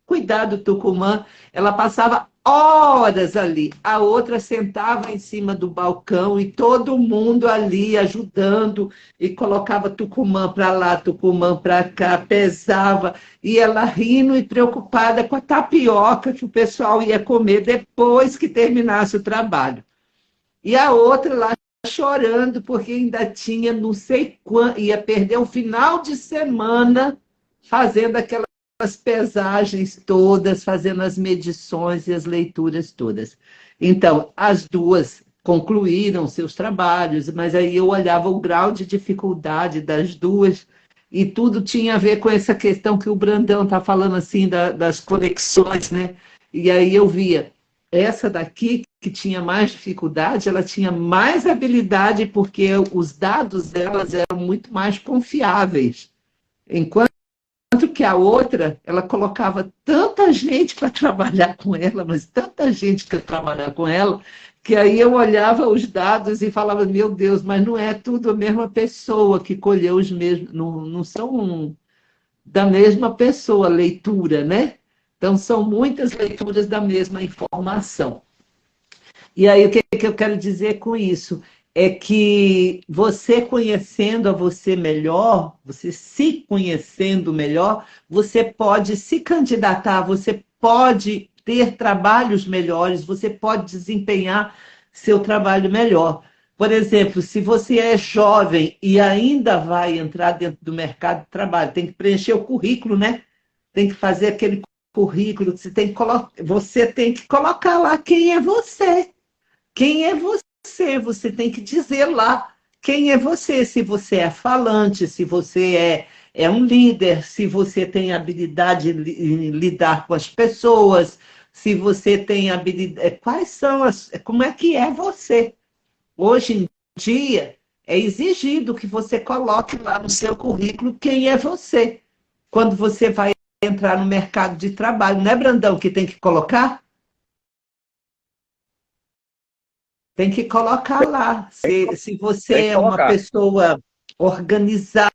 cuidar do Tucumã, ela passava horas ali. A outra sentava em cima do balcão e todo mundo ali ajudando e colocava Tucumã para lá, Tucumã para cá, pesava, e ela rindo e preocupada com a tapioca que o pessoal ia comer depois que terminasse o trabalho. E a outra lá chorando porque ainda tinha não sei quanto, ia perder o final de semana fazendo aquelas pesagens todas, fazendo as medições e as leituras todas. Então, as duas concluíram seus trabalhos, mas aí eu olhava o grau de dificuldade das duas e tudo tinha a ver com essa questão que o Brandão está falando, assim, das conexões, né? E aí eu via essa daqui, que tinha mais dificuldade, ela tinha mais habilidade porque os dados delas eram muito mais confiáveis. Enquanto que a outra, ela colocava tanta gente para trabalhar com ela, mas tanta gente para trabalhar com ela, que aí eu olhava os dados e falava, meu Deus, mas não é tudo a mesma pessoa que colheu os mesmos, não são da mesma pessoa a leitura, né? Então, são muitas leituras da mesma informação. E aí, o que eu quero dizer com isso? É que você conhecendo a você melhor, você se conhecendo melhor, você pode se candidatar, você pode ter trabalhos melhores, você pode desempenhar seu trabalho melhor. Por exemplo, se você é jovem e ainda vai entrar dentro do mercado de trabalho, tem que preencher o currículo, né? Tem que fazer aquele currículo, você tem que colocar lá quem é você. Quem é você? Você tem que dizer lá quem é você. Se você é falante, se você é um líder, se você tem habilidade em lidar com as pessoas, se você tem habilidade... Como é que é você? Hoje em dia, é exigido que você coloque lá no seu currículo quem é você. Quando você vai entrar no mercado de trabalho, não é, Brandão, que tem que colocar? Tem que colocar lá. Se você é uma pessoa organizada,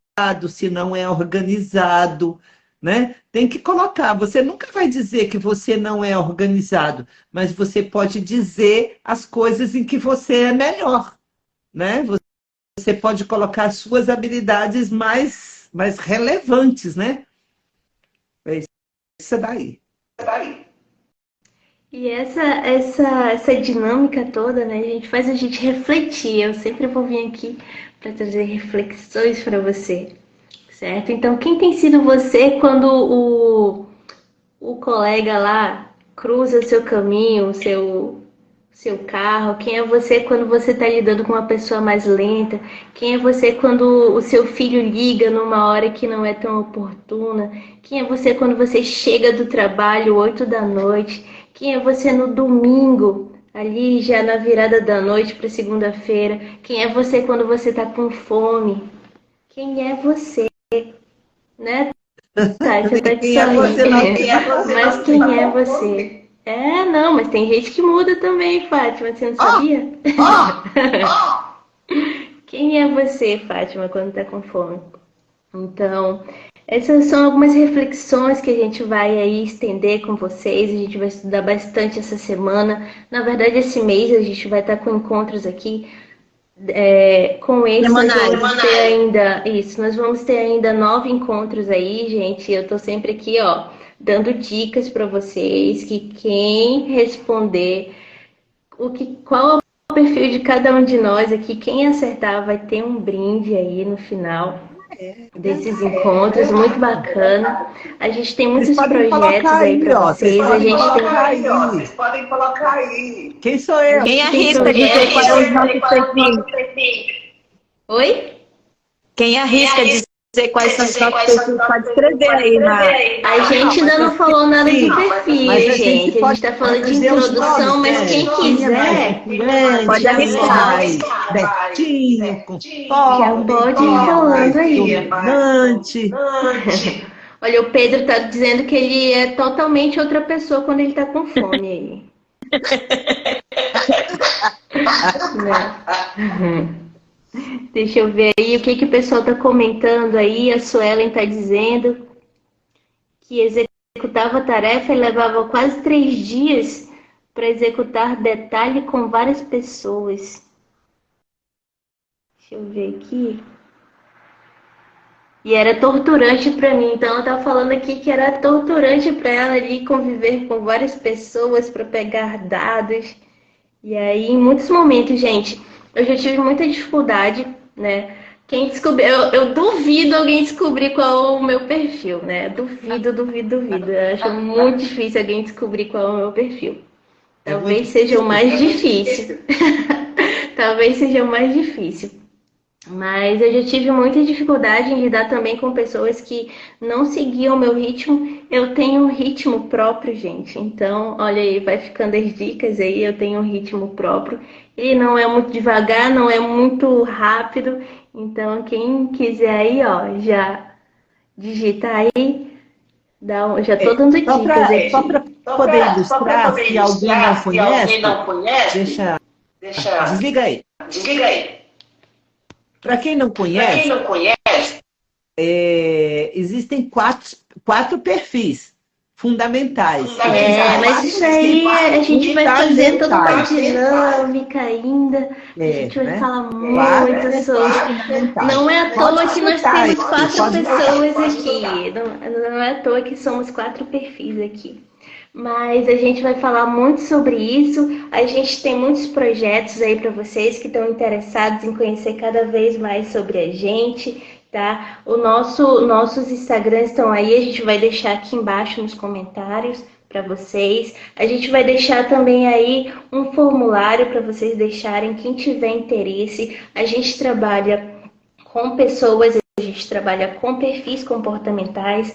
se não é organizado, né? Tem que colocar. Você nunca vai dizer que você não é organizado, mas você pode dizer as coisas em que você é melhor, né? Você pode colocar as suas habilidades mais relevantes, né? É isso daí. E essa dinâmica toda, né, faz a gente refletir. Eu sempre vou vir aqui para trazer reflexões para você, certo? Então, quem tem sido você quando o colega lá cruza o seu caminho, seu carro? Quem é você quando você está lidando com uma pessoa mais lenta? Quem é você quando o seu filho liga numa hora que não é tão oportuna? Quem é você quando você chega do trabalho 8 da noite? Quem é você no domingo, ali já na virada da noite para segunda-feira? Quem é você quando você está com fome? Quem é você? Né? Tá, você tá de sorrir. Mas quem é você? Não, mas tem gente que muda também, Fátima, você não sabia? Quem é você, Fátima, quando tá com fome? Então, essas são algumas reflexões que a gente vai aí estender com vocês. A gente vai estudar bastante essa semana. Na verdade, esse mês a gente vai estar com encontros aqui. Com esse nós vamos ter ainda isso, nós vamos ter ainda 9 encontros aí, gente. Eu tô sempre aqui, ó, dando dicas para vocês que quem responder qual é o perfil de cada um de nós aqui, quem acertar vai ter um brinde aí no final desses encontros, muito bacana. A gente tem muitos projetos aí para vocês. Vocês podem colocar aí. Quem sou eu? Quem arrisca dizer quais são os nossos perfis? Oi? Quem arrisca dizer quais são os nossos perfis? Pode escrever aí na... A gente ainda não falou nada de perfil, gente. A gente está falando de introdução, mas quem quiser pode arriscar. Betinho, com já pode ir falando aí. Olha, o Pedro tá dizendo que ele é totalmente outra pessoa quando ele tá com fome aí. Deixa eu ver aí o que o pessoal tá comentando aí. A Suelen tá dizendo que executava a tarefa e levava quase 3 dias para executar detalhe com várias pessoas. Deixa eu ver aqui. E era torturante para mim. Então ela tá falando aqui que era torturante para ela ali conviver com várias pessoas para pegar dados. E aí, em muitos momentos, gente, eu já tive muita dificuldade, né? Quem descobriu, eu duvido alguém descobrir qual é o meu perfil, né? Duvido. Eu acho muito difícil alguém descobrir qual é o meu perfil. Talvez seja o mais difícil. Talvez seja o mais difícil. Mas eu já tive muita dificuldade em lidar também com pessoas que não seguiam o meu ritmo. Eu tenho um ritmo próprio, gente. Então, olha aí, vai ficando as dicas aí. Eu tenho um ritmo próprio. E não é muito devagar, não é muito rápido. Então, quem quiser aí, ó, já digita aí. Já tô dando dicas aqui. Só para poder ilustrar, se alguém não conhece, desliga aí. Para quem não conhece, existem quatro perfis fundamentais. Mas isso aí a gente vai fazer toda uma dinâmica ainda. A gente vai falar muito sobre. Não é à toa que nós temos 4 pessoas aqui. Não é à toa que somos 4 perfis aqui. Mas a gente vai falar muito sobre isso. A gente tem muitos projetos aí para vocês que estão interessados em conhecer cada vez mais sobre a gente, tá? Nossos Instagrams estão aí, a gente vai deixar aqui embaixo nos comentários para vocês. A gente vai deixar também aí um formulário para vocês deixarem, quem tiver interesse. A gente trabalha com pessoas, a gente trabalha com perfis comportamentais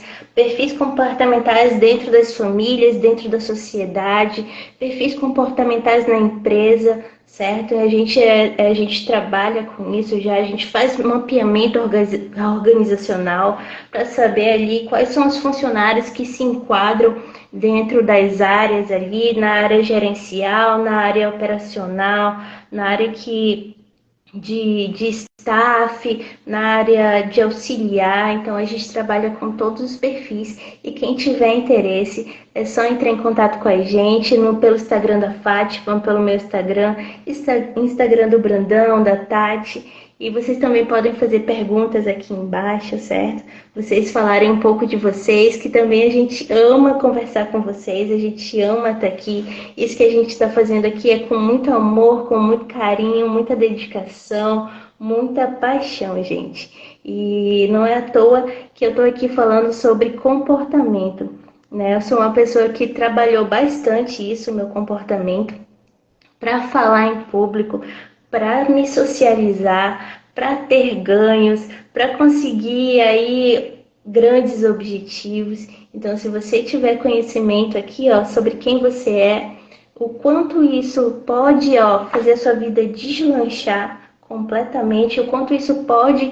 dentro das famílias, dentro da sociedade, perfis comportamentais na empresa, certo? A gente trabalha com isso já, a gente faz mapeamento organizacional para saber ali quais são os funcionários que se enquadram dentro das áreas ali, na área gerencial, na área operacional, na área de staff, na área de auxiliar. Então a gente trabalha com todos os perfis e quem tiver interesse é só entrar em contato com a gente pelo Instagram da Fátima, pelo meu Instagram do Brandão, da Tati. E vocês também podem fazer perguntas aqui embaixo, certo? Vocês falarem um pouco de vocês, que também a gente ama conversar com vocês, a gente ama estar aqui. Isso que a gente está fazendo aqui é com muito amor, com muito carinho, muita dedicação, muita paixão, gente. E não é à toa que eu estou aqui falando sobre comportamento, né? Eu sou uma pessoa que trabalhou bastante isso, meu comportamento, para falar em público, para me socializar, para ter ganhos, para conseguir aí grandes objetivos. Então, se você tiver conhecimento aqui, ó, sobre quem você é, o quanto isso pode, ó, fazer a sua vida deslanchar completamente, o quanto isso pode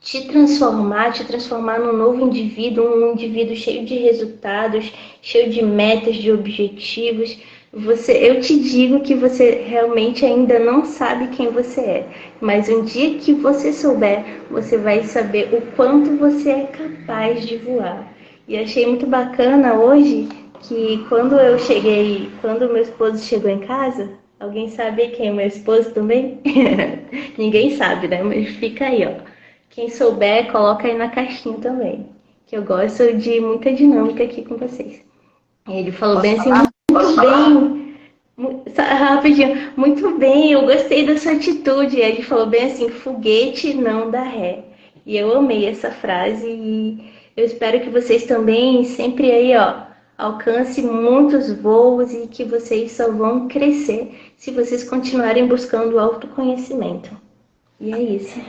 te transformar num novo indivíduo, um indivíduo cheio de resultados, cheio de metas, de objetivos. Eu te digo que você realmente ainda não sabe quem você é, mas um dia que você souber, você vai saber o quanto você é capaz de voar. E achei muito bacana hoje que quando meu esposo chegou em casa, alguém sabe quem é meu esposo também? Ninguém sabe, né? Mas fica aí, ó. Quem souber, coloca aí na caixinha também, que eu gosto de muita dinâmica aqui com vocês. Ele falou bem assim, muito bem, rapidinho, muito bem, eu gostei da sua atitude. Ele falou bem assim, foguete não dá ré. E eu amei essa frase e eu espero que vocês também sempre aí, ó, alcancem muitos voos e que vocês só vão crescer se vocês continuarem buscando o autoconhecimento. E é isso.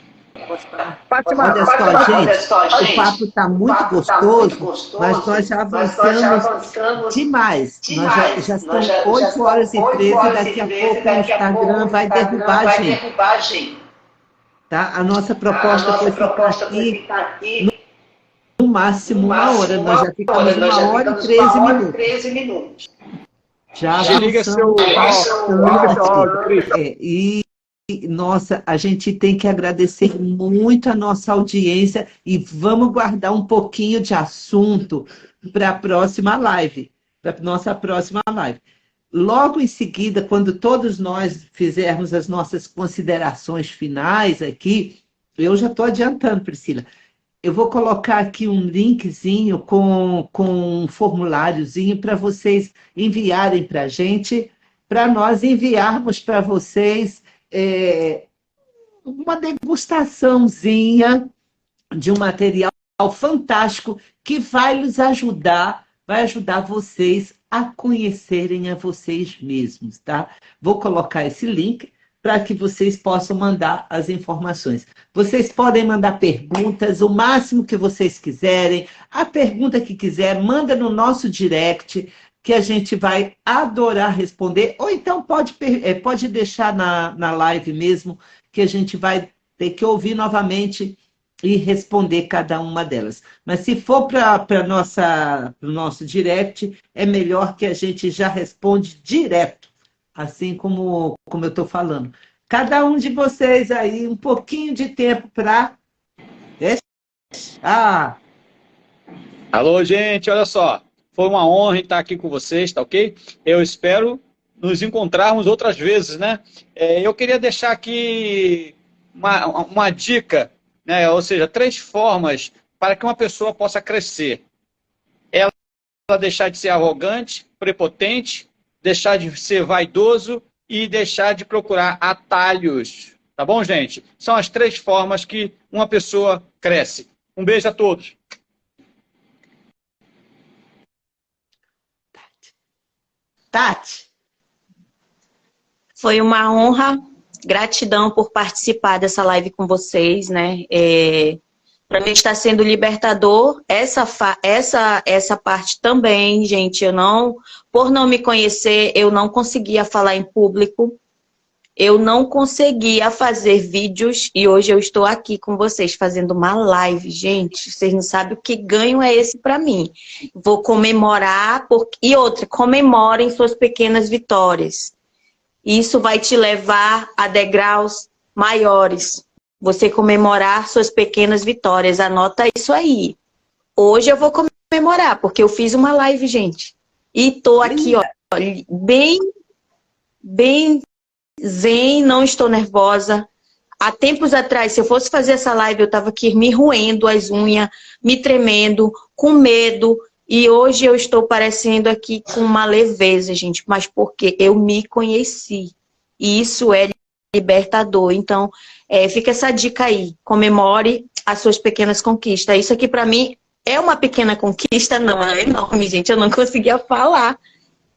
Fátima, olha só, gente, o papo está muito gostoso, mas nós já avançamos demais. Nós já são 8h13, daqui a pouco o Instagram vai derrubar a gente. Tá? A nossa proposta foi ficar aqui no máximo 1 hora. Nós já ficamos 1h13 minutos. Já avançamos bastante. Nossa, a gente tem que agradecer muito a nossa audiência e vamos guardar um pouquinho de assunto para a próxima live, para a nossa próxima live. Logo em seguida, quando todos nós fizermos as nossas considerações finais aqui, eu já estou adiantando, Priscila, eu vou colocar aqui um linkzinho com um formuláriozinho para vocês enviarem para a gente, para nós enviarmos para vocês uma degustaçãozinha de um material fantástico que vai ajudar vocês a conhecerem a vocês mesmos, tá? Vou colocar esse link para que vocês possam mandar as informações. Vocês podem mandar perguntas, o máximo que vocês quiserem, a pergunta que quiser, manda no nosso direct, que a gente vai adorar responder, ou então pode deixar na live mesmo, que a gente vai ter que ouvir novamente e responder cada uma delas. Mas se for para o nosso direct, é melhor que a gente já responde direto, assim como eu estou falando. Cada um de vocês aí, um pouquinho de tempo para... Alô, gente, olha só. Foi uma honra estar aqui com vocês, tá ok? Eu espero nos encontrarmos outras vezes, né? Eu queria deixar aqui uma dica, né? Ou seja, 3 formas para que uma pessoa possa crescer. Ela deixar de ser arrogante, prepotente, deixar de ser vaidoso e deixar de procurar atalhos. Tá bom, gente? São as 3 formas que uma pessoa cresce. Um beijo a todos. Tati. Foi uma honra, gratidão por participar dessa live com vocês, né? Para mim está sendo libertador essa parte também, gente. Por não me conhecer, eu não conseguia falar em público, eu não conseguia fazer vídeos e hoje eu estou aqui com vocês fazendo uma live, gente. Vocês não sabem o que ganho é esse para mim. Vou comemorar, e outra, comemorem suas pequenas vitórias. Isso vai te levar a degraus maiores. Você comemorar suas pequenas vitórias. Anota isso aí. Hoje eu vou comemorar, porque eu fiz uma live, gente. E tô aqui, ó, bem zen, não estou nervosa. Há tempos atrás, se eu fosse fazer essa live, eu estava aqui me roendo as unhas, me tremendo, com medo. E hoje eu estou parecendo aqui com uma leveza, gente. Mas porque eu me conheci. E isso é libertador. Então, fica essa dica aí. Comemore as suas pequenas conquistas. Isso aqui, para mim, é uma pequena conquista. Não, é enorme, gente. Eu não conseguia falar.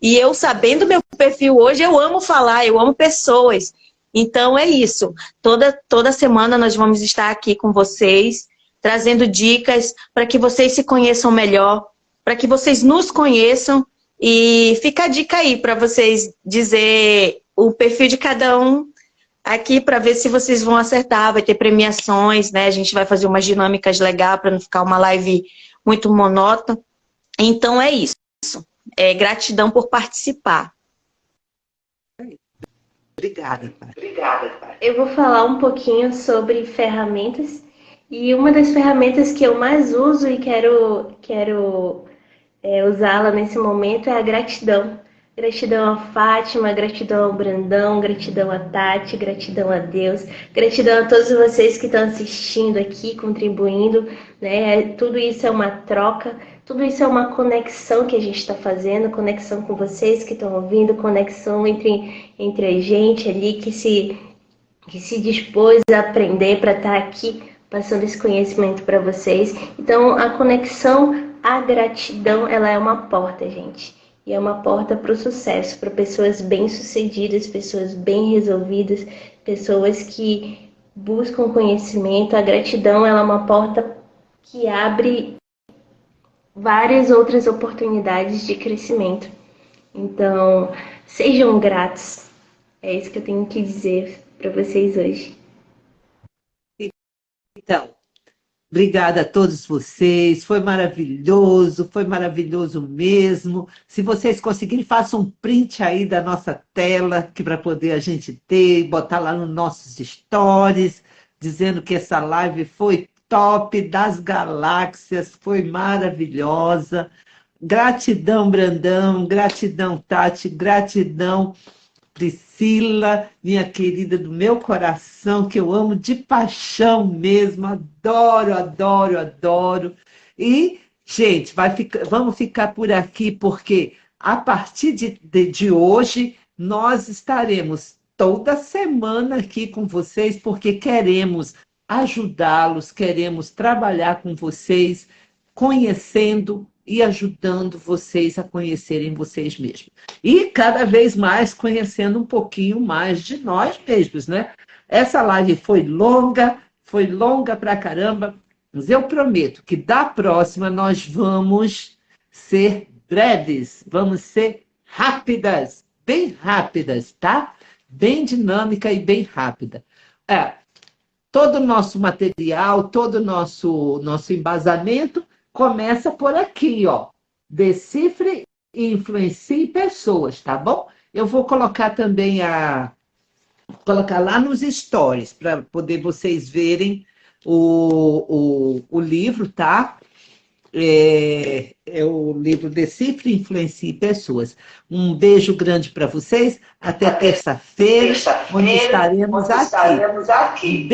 E eu, sabendo meu perfil hoje, eu amo falar, eu amo pessoas. Então, é isso. Toda semana nós vamos estar aqui com vocês, trazendo dicas para que vocês se conheçam melhor, para que vocês nos conheçam. E fica a dica aí para vocês dizer o perfil de cada um aqui para ver se vocês vão acertar. Vai ter premiações, né? A gente vai fazer umas dinâmicas legais para não ficar uma live muito monótona. Então, é isso. Gratidão por participar. Obrigada, Tati. Eu vou falar um pouquinho sobre ferramentas. E uma das ferramentas que eu mais uso e quero usá-la nesse momento é a gratidão. Gratidão a Fátima, gratidão ao Brandão, gratidão a Tati, gratidão a Deus, gratidão a todos vocês que estão assistindo aqui, contribuindo, né? Tudo isso é uma troca, tudo isso é uma conexão que a gente está fazendo, conexão com vocês que estão ouvindo, conexão entre a gente ali que se dispôs a aprender para estar aqui passando esse conhecimento para vocês. Então, a conexão, a gratidão, ela é uma porta, gente. E é uma porta para o sucesso, para pessoas bem-sucedidas, pessoas bem resolvidas, pessoas que buscam conhecimento. A gratidão, ela é uma porta que abre várias outras oportunidades de crescimento. Então, sejam gratos. É isso que eu tenho que dizer para vocês hoje. Então, obrigada a todos vocês, foi maravilhoso mesmo. Se vocês conseguirem, façam um print aí da nossa tela, que para poder a gente ter, botar lá nos nossos stories, dizendo que essa live foi top das galáxias, foi maravilhosa. Gratidão, Brandão, gratidão, Tati, gratidão, Priscila, minha querida do meu coração, que eu amo de paixão mesmo, adoro. E, gente, vamos ficar por aqui, porque a partir de hoje, nós estaremos toda semana aqui com vocês, porque queremos ajudá-los, queremos trabalhar com vocês, conhecendo e ajudando vocês a conhecerem vocês mesmos. E cada vez mais conhecendo um pouquinho mais de nós mesmos, né? Essa live foi longa pra caramba, mas eu prometo que da próxima nós vamos ser breves, vamos ser rápidas, bem rápidas, tá? Bem dinâmica e bem rápida. Todo o nosso material, todo o nosso embasamento começa por aqui, ó. Decifre e influencie pessoas, tá bom? Eu vou colocar também colocar lá nos stories, para poder vocês verem o livro, tá? É o livro Decifre e Influencie Pessoas. Um beijo grande para vocês. Até terça-feira, onde estaremos aqui.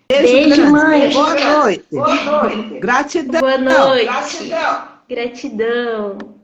Beijo, grande. mãe. Boa noite. Gratidão. Boa noite. Gratidão.